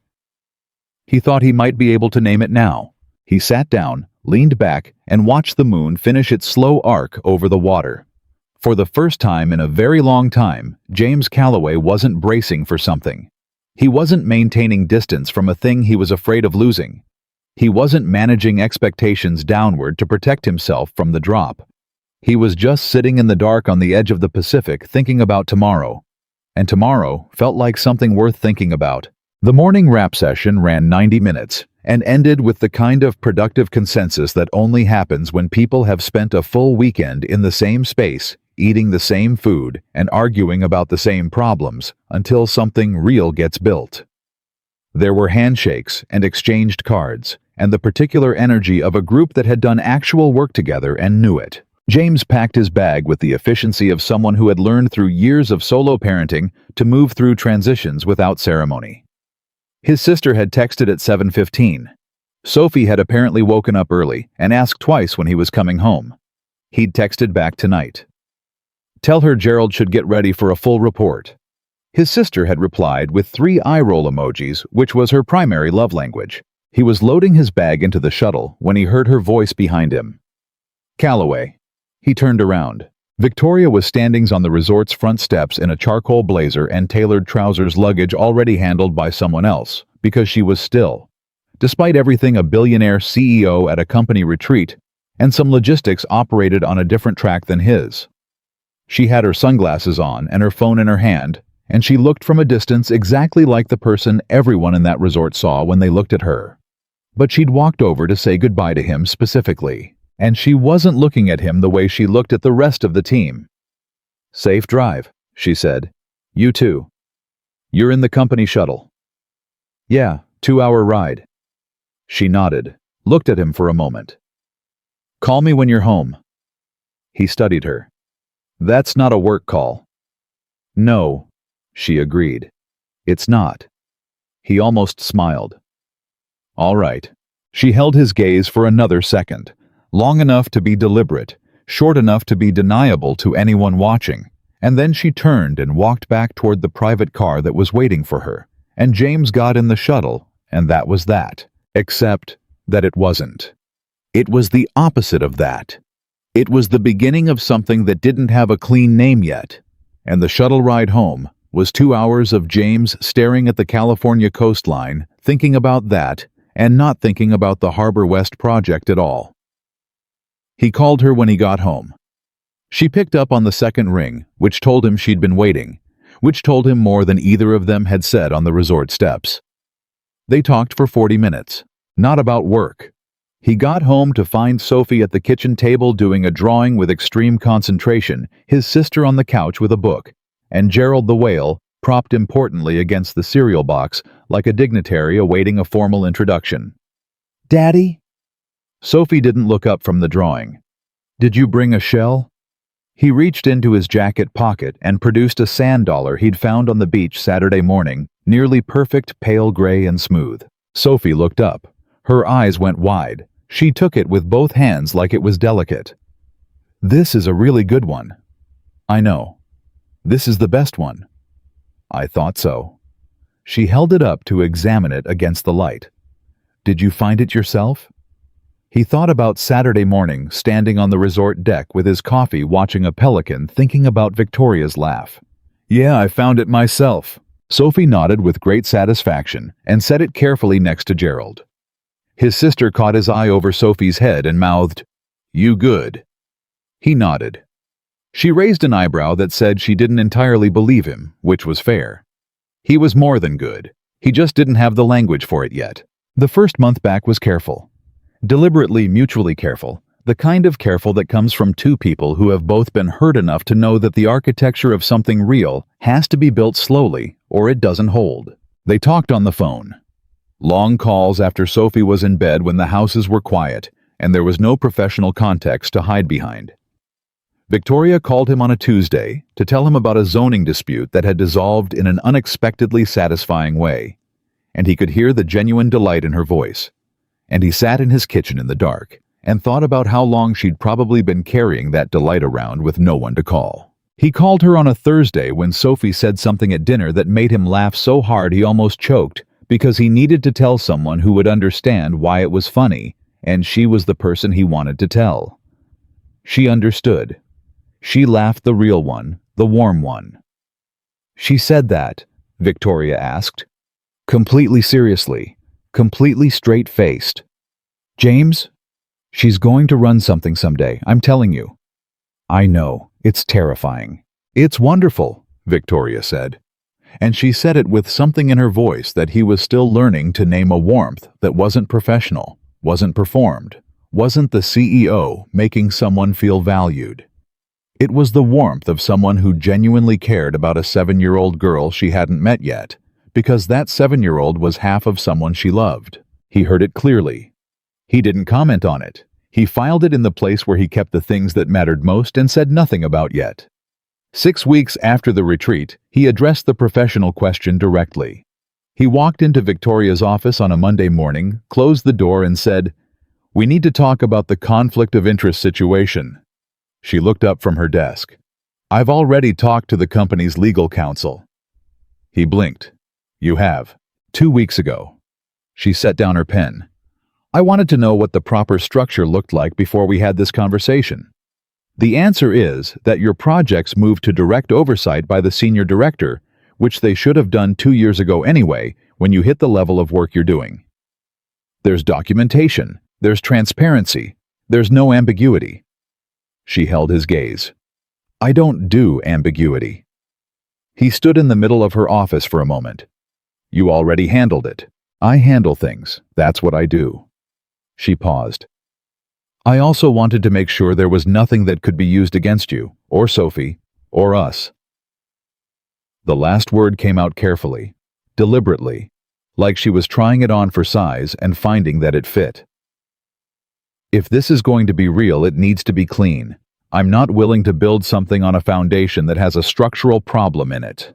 He thought he might be able to name it now. He sat down, leaned back, and watched the moon finish its slow arc over the water. For the first time in a very long time, James Calloway wasn't bracing for something. He wasn't maintaining distance from a thing he was afraid of losing. He wasn't managing expectations downward to protect himself from the drop. He was just sitting in the dark on the edge of the Pacific thinking about tomorrow. And tomorrow felt like something worth thinking about. The morning rap session ran 90 minutes and ended with the kind of productive consensus that only happens when people have spent a full weekend in the same space, eating the same food, and arguing about the same problems until something real gets built. There were handshakes and exchanged cards, and the particular energy of a group that had done actual work together and knew it. James packed his bag with the efficiency of someone who had learned through years of solo parenting to move through transitions without ceremony. His sister had texted at 7:15. Sophie had apparently woken up early and asked twice when he was coming home. He'd texted back tonight. Tell her Gerald should get ready for a full report. His sister had replied with 3 eye-roll emojis, which was her primary love language. He was loading his bag into the shuttle when he heard her voice behind him. Calloway. He turned around. Victoria was standing on the resort's front steps in a charcoal blazer and tailored trousers, luggage already handled by someone else, because she was still. Despite everything, a billionaire CEO at a company retreat, and some logistics operated on a different track than his. She had her sunglasses on and her phone in her hand, and she looked from a distance exactly like the person everyone in that resort saw when they looked at her. But she'd walked over to say goodbye to him specifically. And she wasn't looking at him the way she looked at the rest of the team. Safe drive, she said. You too. You're in the company shuttle. Yeah, 2-hour ride. She nodded, looked at him for a moment. Call me when you're home. He studied her. That's not a work call. No, she agreed. It's not. He almost smiled. All right. She held his gaze for another second. Long enough to be deliberate, short enough to be deniable to anyone watching, and then she turned and walked back toward the private car that was waiting for her, and James got in the shuttle, and that was that, except that it wasn't. It was the opposite of that. It was the beginning of something that didn't have a clean name yet, and the shuttle ride home was 2 hours of James staring at the California coastline, thinking about that, and not thinking about the Harbor West project at all. He called her when he got home. She picked up on the second ring, which told him she'd been waiting, which told him more than either of them had said on the resort steps. They talked for 40 minutes, not about work. He got home to find Sophie at the kitchen table doing a drawing with extreme concentration, his sister on the couch with a book, and Gerald the whale propped importantly against the cereal box like a dignitary awaiting a formal introduction. Daddy? Sophie didn't look up from the drawing. Did you bring a shell? He reached into his jacket pocket and produced a sand dollar he'd found on the beach Saturday morning, nearly perfect, pale gray and smooth. Sophie looked up. Her eyes went wide. She took it with both hands like it was delicate. This is a really good one. I know. This is the best one. I thought so. She held it up to examine it against the light. Did you find it yourself? He thought about Saturday morning, standing on the resort deck with his coffee watching a pelican, thinking about Victoria's laugh. Yeah, I found it myself. Sophie nodded with great satisfaction and set it carefully next to Gerald. His sister caught his eye over Sophie's head and mouthed, You good? He nodded. She raised an eyebrow that said she didn't entirely believe him, which was fair. He was more than good. He just didn't have the language for it yet. The first month back was careful. Deliberately mutually careful, the kind of careful that comes from two people who have both been hurt enough to know that the architecture of something real has to be built slowly or it doesn't hold. They talked on the phone. Long calls after Sophie was in bed when the houses were quiet and there was no professional context to hide behind. Victoria called him on a Tuesday to tell him about a zoning dispute that had dissolved in an unexpectedly satisfying way, and he could hear the genuine delight in her voice. And he sat in his kitchen in the dark and thought about how long she'd probably been carrying that delight around with no one to call. He called her on a Thursday when Sophie said something at dinner that made him laugh so hard he almost choked because he needed to tell someone who would understand why it was funny, and she was the person he wanted to tell. She understood. She laughed, the real one, the warm one. She said that, Victoria asked. Completely seriously, completely straight-faced. James? She's going to run something someday, I'm telling you. I know, it's terrifying. It's wonderful, Victoria said. And she said it with something in her voice that he was still learning to name, a warmth that wasn't professional, wasn't performed, wasn't the CEO making someone feel valued. It was the warmth of someone who genuinely cared about a 7-year-old girl she hadn't met yet, because that 7-year-old was half of someone she loved. He heard it clearly. He didn't comment on it. He filed it in the place where he kept the things that mattered most and said nothing about yet. 6 weeks after the retreat, he addressed the professional question directly. He walked into Victoria's office on a Monday morning, closed the door and said, "We need to talk about the conflict of interest situation." She looked up from her desk. "I've already talked to the company's legal counsel." He blinked. "You have? 2 weeks ago." She set down her pen. "I wanted to know what the proper structure looked like before we had this conversation. The answer is that your projects moved to direct oversight by the senior director, which they should have done 2 years ago anyway when you hit the level of work you're doing. There's documentation, there's transparency, there's no ambiguity." She held his gaze. "I don't do ambiguity." He stood in the middle of her office for a moment. "You already handled it. I handle things. That's what I do." She paused. "I also wanted to make sure there was nothing that could be used against you, or Sophie, or us." The last word came out carefully, deliberately, like she was trying it on for size and finding that it fit. "If this is going to be real, it needs to be clean. I'm not willing to build something on a foundation that has a structural problem in it."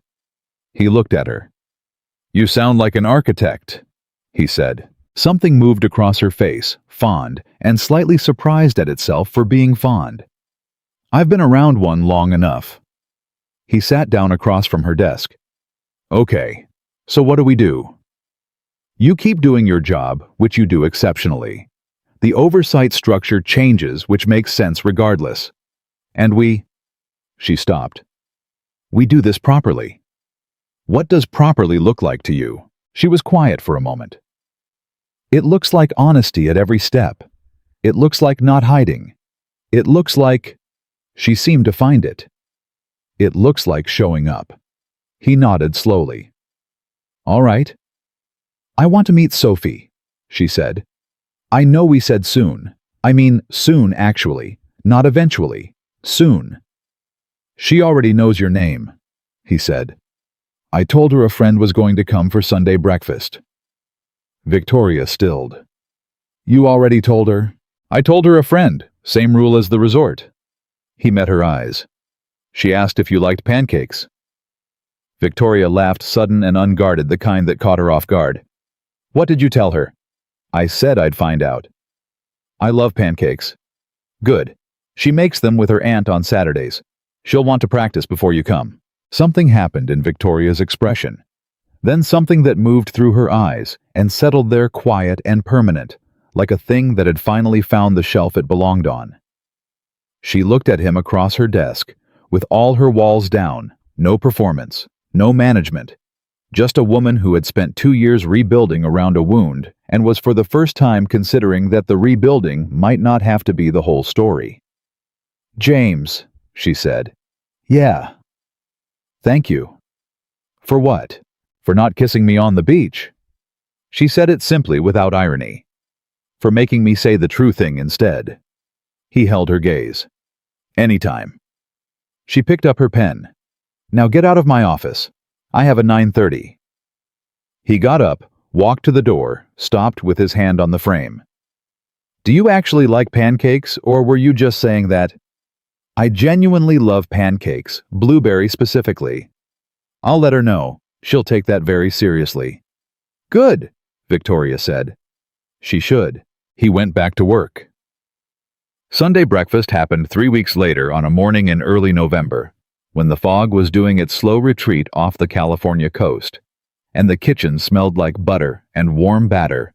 He looked at her. "You sound like an architect," he said. Something moved across her face, fond, and slightly surprised at itself for being fond. "I've been around one long enough." He sat down across from her desk. "Okay, so what do we do?" "You keep doing your job, which you do exceptionally. The oversight structure changes, which makes sense regardless. And we—" She stopped. "We do this properly." "What does properly look like to you?" She was quiet for a moment. "It looks like honesty at every step. It looks like not hiding. It looks like—" She seemed to find it. "It looks like showing up." He nodded slowly. "All right." "I want to meet Sophie," she said. "I know we said soon. I mean soon, actually. Not eventually. Soon." "She already knows your name," he said. "I told her a friend was going to come for Sunday breakfast." Victoria stilled. "You already told her?" "I told her a friend. Same rule as the resort." He met her eyes. "She asked if you liked pancakes." Victoria laughed, sudden and unguarded, the kind that caught her off guard. "What did you tell her?" "I said I'd find out." "I love pancakes." "Good. She makes them with her aunt on Saturdays. She'll want to practice before you come." Something happened in Victoria's expression. Then something that moved through her eyes and settled there, quiet and permanent, like a thing that had finally found the shelf it belonged on. She looked at him across her desk, with all her walls down, no performance, no management, just a woman who had spent 2 years rebuilding around a wound and was for the first time considering that the rebuilding might not have to be the whole story. "James," she said. "Yeah." "Thank you." "For what? For not kissing me on the beach." She said it simply, without irony. "For making me say the true thing instead." He held her gaze. "Anytime." She picked up her pen. "Now get out of my office. I have a 9:30. He got up, walked to the door, stopped with his hand on the frame. "Do you actually like pancakes, or were you just saying that?" "I genuinely love pancakes, blueberry specifically." "I'll let her know. She'll take that very seriously." "Good," Victoria said. "She should." He went back to work. Sunday breakfast happened 3 weeks later on a morning in early November, when the fog was doing its slow retreat off the California coast, and the kitchen smelled like butter and warm batter,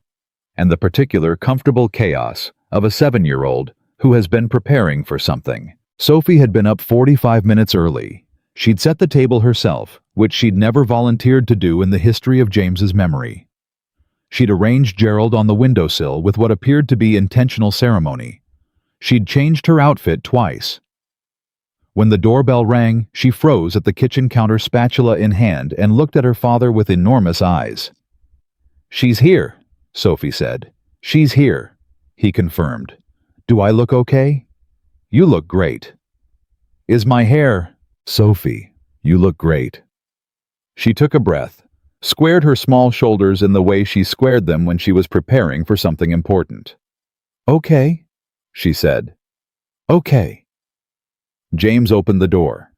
and the particular comfortable chaos of a 7-year-old who has been preparing for something. Sophie had been up 45 minutes early. She'd set the table herself, which she'd never volunteered to do in the history of James's memory. She'd arranged Gerald on the windowsill with what appeared to be intentional ceremony. She'd changed her outfit twice. When the doorbell rang, she froze at the kitchen counter, spatula in hand, and looked at her father with enormous eyes. "She's here," Sophie said. "She's here," he confirmed. "Do I look okay?" "You look great." "Is my hair—" "Sophie, you look great." She took a breath, squared her small shoulders in the way she squared them when she was preparing for something important. "Okay," she said. "Okay." James opened the door.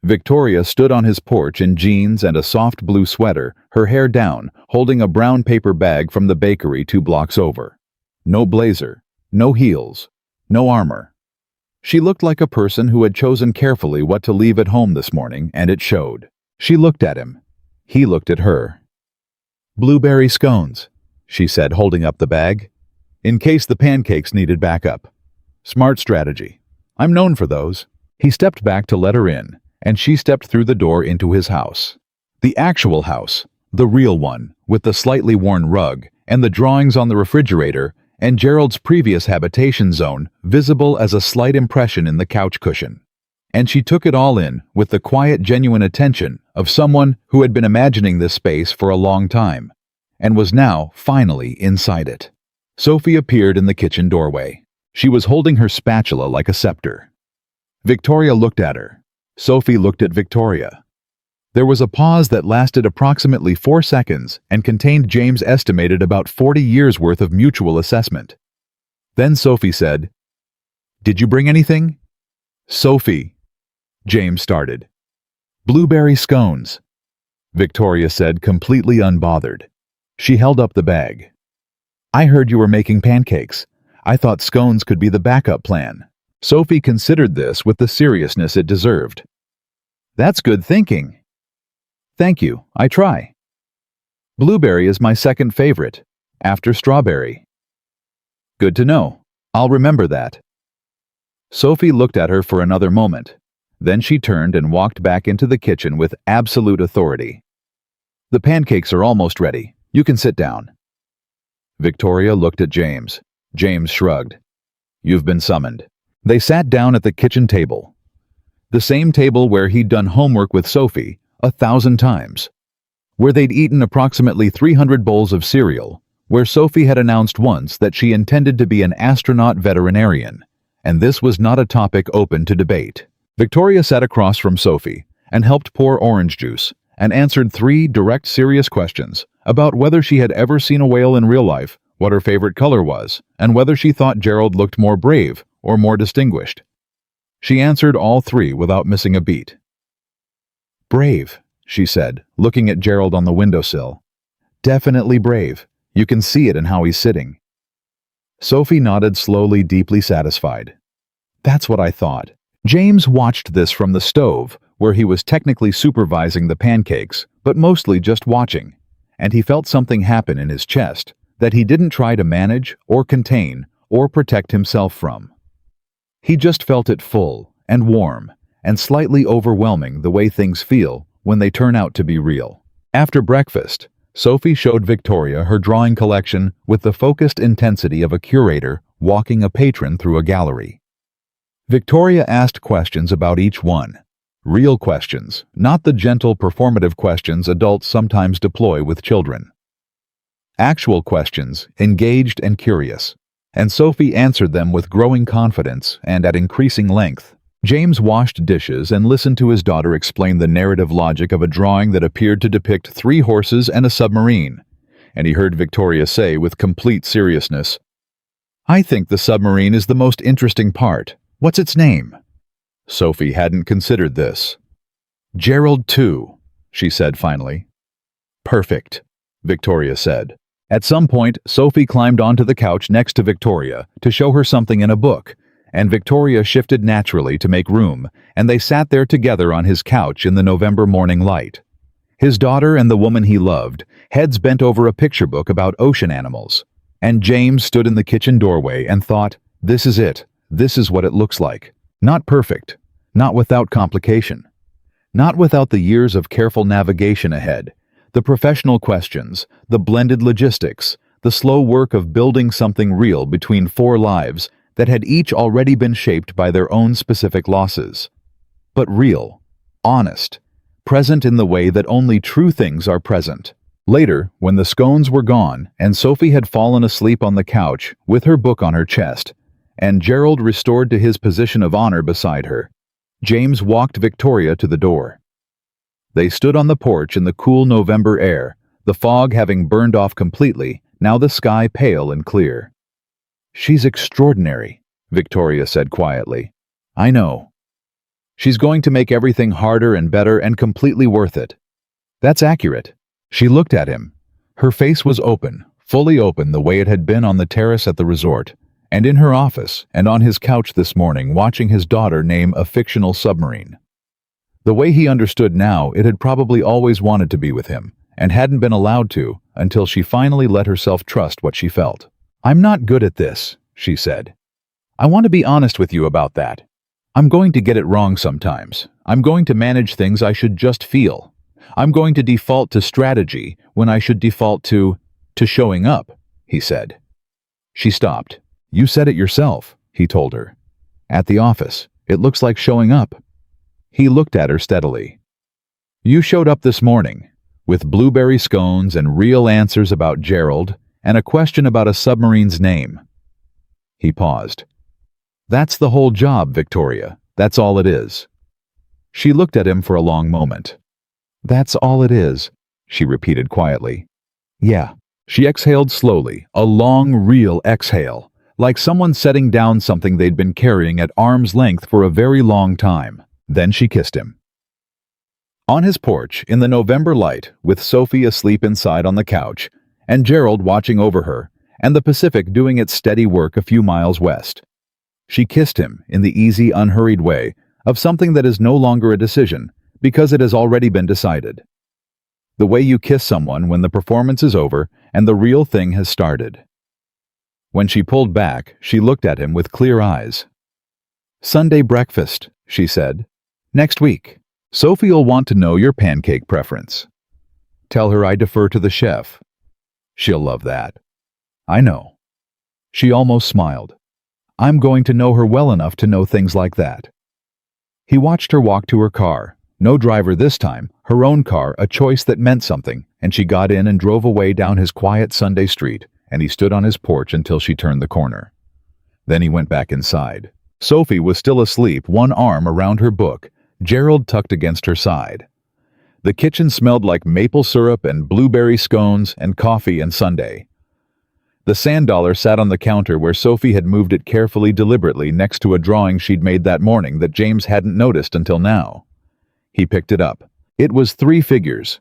Victoria stood on his porch in jeans and a soft blue sweater, her hair down, holding a brown paper bag from the bakery 2 blocks over. No blazer, no heels, no armor. She looked like a person who had chosen carefully what to leave at home this morning, and it showed. She looked at him. He looked at her. "Blueberry scones," she said, holding up the bag. "In case the pancakes needed backup. Smart strategy. I'm known for those." He stepped back to let her in, and she stepped through the door into his house. The actual house, the real one, with the slightly worn rug, and the drawings on the refrigerator, and Gerald's previous habitation zone visible as a slight impression in the couch cushion. And she took it all in with the quiet, genuine attention of someone who had been imagining this space for a long time, and was now finally inside it. Sophie appeared in the kitchen doorway. She was holding her spatula like a scepter. Victoria looked at her. Sophie looked at Victoria. There was a pause that lasted approximately 4 seconds and contained James' estimated about 40 years' worth of mutual assessment. Then Sophie said, "Did you bring anything?" "Sophie," James started. "Blueberry scones," Victoria said, completely unbothered. She held up the bag. "I heard you were making pancakes. I thought scones could be the backup plan." Sophie considered this with the seriousness it deserved. "That's good thinking." "Thank you, I try." "Blueberry is my second favorite, after strawberry." "Good to know. I'll remember that." Sophie looked at her for another moment. Then she turned and walked back into the kitchen with absolute authority. "The pancakes are almost ready. You can sit down." Victoria looked at James. James shrugged. "You've been summoned." They sat down at the kitchen table. The same table where he'd done homework with Sophie 1,000 times. Where they'd eaten approximately 300 bowls of cereal. Where Sophie had announced once that she intended to be an astronaut veterinarian. And this was not a topic open to debate. Victoria sat across from Sophie and helped pour orange juice and answered 3 direct, serious questions about whether she had ever seen a whale in real life, what her favorite color was, and whether she thought Gerald looked more brave or more distinguished. She answered all 3 without missing a beat. "Brave," she said, looking at Gerald on the windowsill. "Definitely brave. You can see it in how he's sitting." Sophie nodded slowly, deeply satisfied. "That's what I thought." James watched this from the stove, where he was technically supervising the pancakes, but mostly just watching, and he felt something happen in his chest that he didn't try to manage or contain or protect himself from. He just felt it full and warm and slightly overwhelming, the way things feel when they turn out to be real. After breakfast, Sophie showed Victoria her drawing collection with the focused intensity of a curator walking a patron through a gallery. Victoria asked questions about each one. Real questions, not the gentle performative questions adults sometimes deploy with children. Actual questions, engaged and curious. And Sophie answered them with growing confidence and at increasing length. James washed dishes and listened to his daughter explain the narrative logic of a drawing that appeared to depict 3 horses and a submarine, and he heard Victoria say with complete seriousness, "I think the submarine is the most interesting part. What's its name?" Sophie hadn't considered this. "Gerald too," she said finally. "Perfect," Victoria said. At some point, Sophie climbed onto the couch next to Victoria to show her something in a book, and Victoria shifted naturally to make room, and they sat there together on his couch in the November morning light. His daughter and the woman he loved, heads bent over a picture book about ocean animals, and James stood in the kitchen doorway and thought, "This is it. This is what it looks like. Not perfect, not without complication, not without the years of careful navigation ahead, the professional questions, the blended logistics, the slow work of building something real between four lives that had each already been shaped by their own specific losses. But real, honest, present in the way that only true things are present. Later, when the scones were gone and Sophie had fallen asleep on the couch with her book on her chest, and Gerald restored to his position of honor beside her, James walked Victoria to the door. They stood on the porch in the cool November air, the fog having burned off completely, now the sky pale and clear. "She's extraordinary," Victoria said quietly. "I know. She's going to make everything harder and better and completely worth it." "That's accurate." She looked at him. Her face was open, fully open the way it had been on the terrace at the resort, and in her office, and on his couch this morning watching his daughter name a fictional submarine. The way he understood now, it had probably always wanted to be with him, and hadn't been allowed to until she finally let herself trust what she felt. "I'm not good at this," she said. "I want to be honest with you about that. I'm going to get it wrong sometimes. I'm going to manage things I should just feel. I'm going to default to strategy when I should default to showing up," he said. She stopped. "You said it yourself," he told her. "At the office, it looks like showing up." He looked at her steadily. "You showed up this morning, with blueberry scones and real answers about Gerald, and a question about a submarine's name." He paused. "That's the whole job, Victoria. That's all it is." She looked at him for a long moment. "That's all it is," she repeated quietly. "Yeah." She exhaled slowly, a long, real exhale, like someone setting down something they'd been carrying at arm's length for a very long time. Then she kissed him. On his porch, in the November light, with Sophie asleep inside on the couch, and Gerald watching over her, and the Pacific doing its steady work a few miles west. She kissed him in the easy, unhurried way of something that is no longer a decision, because it has already been decided. The way you kiss someone when the performance is over and the real thing has started. When she pulled back, she looked at him with clear eyes. "Sunday breakfast," she said. "Next week. Sophie'll want to know your pancake preference. Tell her I defer to the chef. She'll love that." "I know." She almost smiled. "I'm going to know her well enough to know things like that." He watched her walk to her car. No driver this time, her own car, a choice that meant something, and she got in and drove away down his quiet Sunday street, and he stood on his porch until she turned the corner. Then he went back inside. Sophie was still asleep, one arm around her book, Gerald tucked against her side. The kitchen smelled like maple syrup and blueberry scones and coffee and sundae. The sand dollar sat on the counter where Sophie had moved it carefully, deliberately, next to a drawing she'd made that morning that James hadn't noticed until now. He picked it up. It was 3 figures.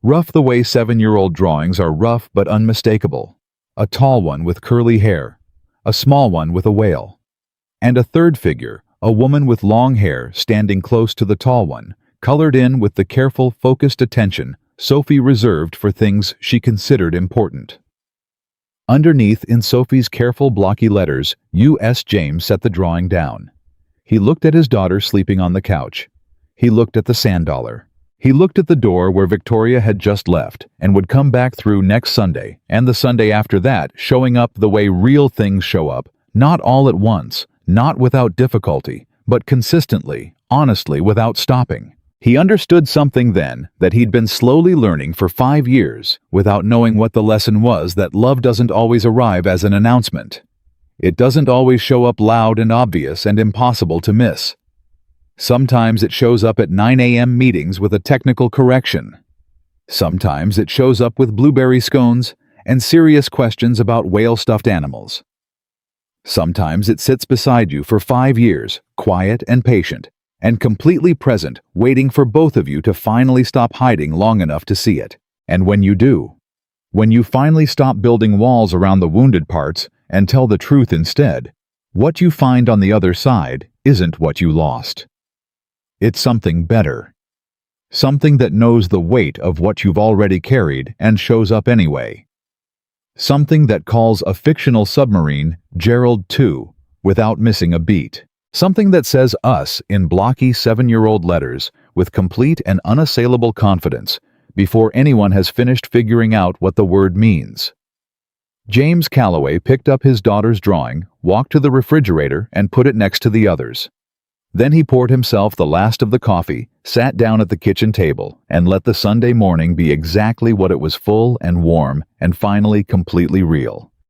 Rough the way 7-year-old drawings are rough but unmistakable. A tall one with curly hair, a small one with a whale, and a third figure, a woman with long hair standing close to the tall one, colored in with the careful, focused attention Sophie reserved for things she considered important. Underneath, in Sophie's careful, blocky letters, U.S. James set the drawing down. He looked at his daughter sleeping on the couch. He looked at the sand dollar. He looked at the door where Victoria had just left and would come back through next Sunday, and the Sunday after that, showing up the way real things show up, not all at once, not without difficulty, but consistently, honestly, without stopping. He understood something then that he'd been slowly learning for 5 years, without knowing what the lesson was, that love doesn't always arrive as an announcement. It doesn't always show up loud and obvious and impossible to miss. Sometimes it shows up at 9 a.m. meetings with a technical correction. Sometimes it shows up with blueberry scones and serious questions about whale-stuffed animals. Sometimes it sits beside you for 5 years, quiet and patient, and completely present, waiting for both of you to finally stop hiding long enough to see it. And when you do, when you finally stop building walls around the wounded parts and tell the truth instead, what you find on the other side isn't what you lost. It's something better. Something that knows the weight of what you've already carried and shows up anyway. Something that calls a fictional submarine Gerald 2 without missing a beat. Something that says us in blocky 7-year-old letters with complete and unassailable confidence before anyone has finished figuring out what the word means. James Calloway picked up his daughter's drawing, walked to the refrigerator, and put it next to the others. Then he poured himself the last of the coffee, sat down at the kitchen table, and let the Sunday morning be exactly what it was: full and warm and finally completely real.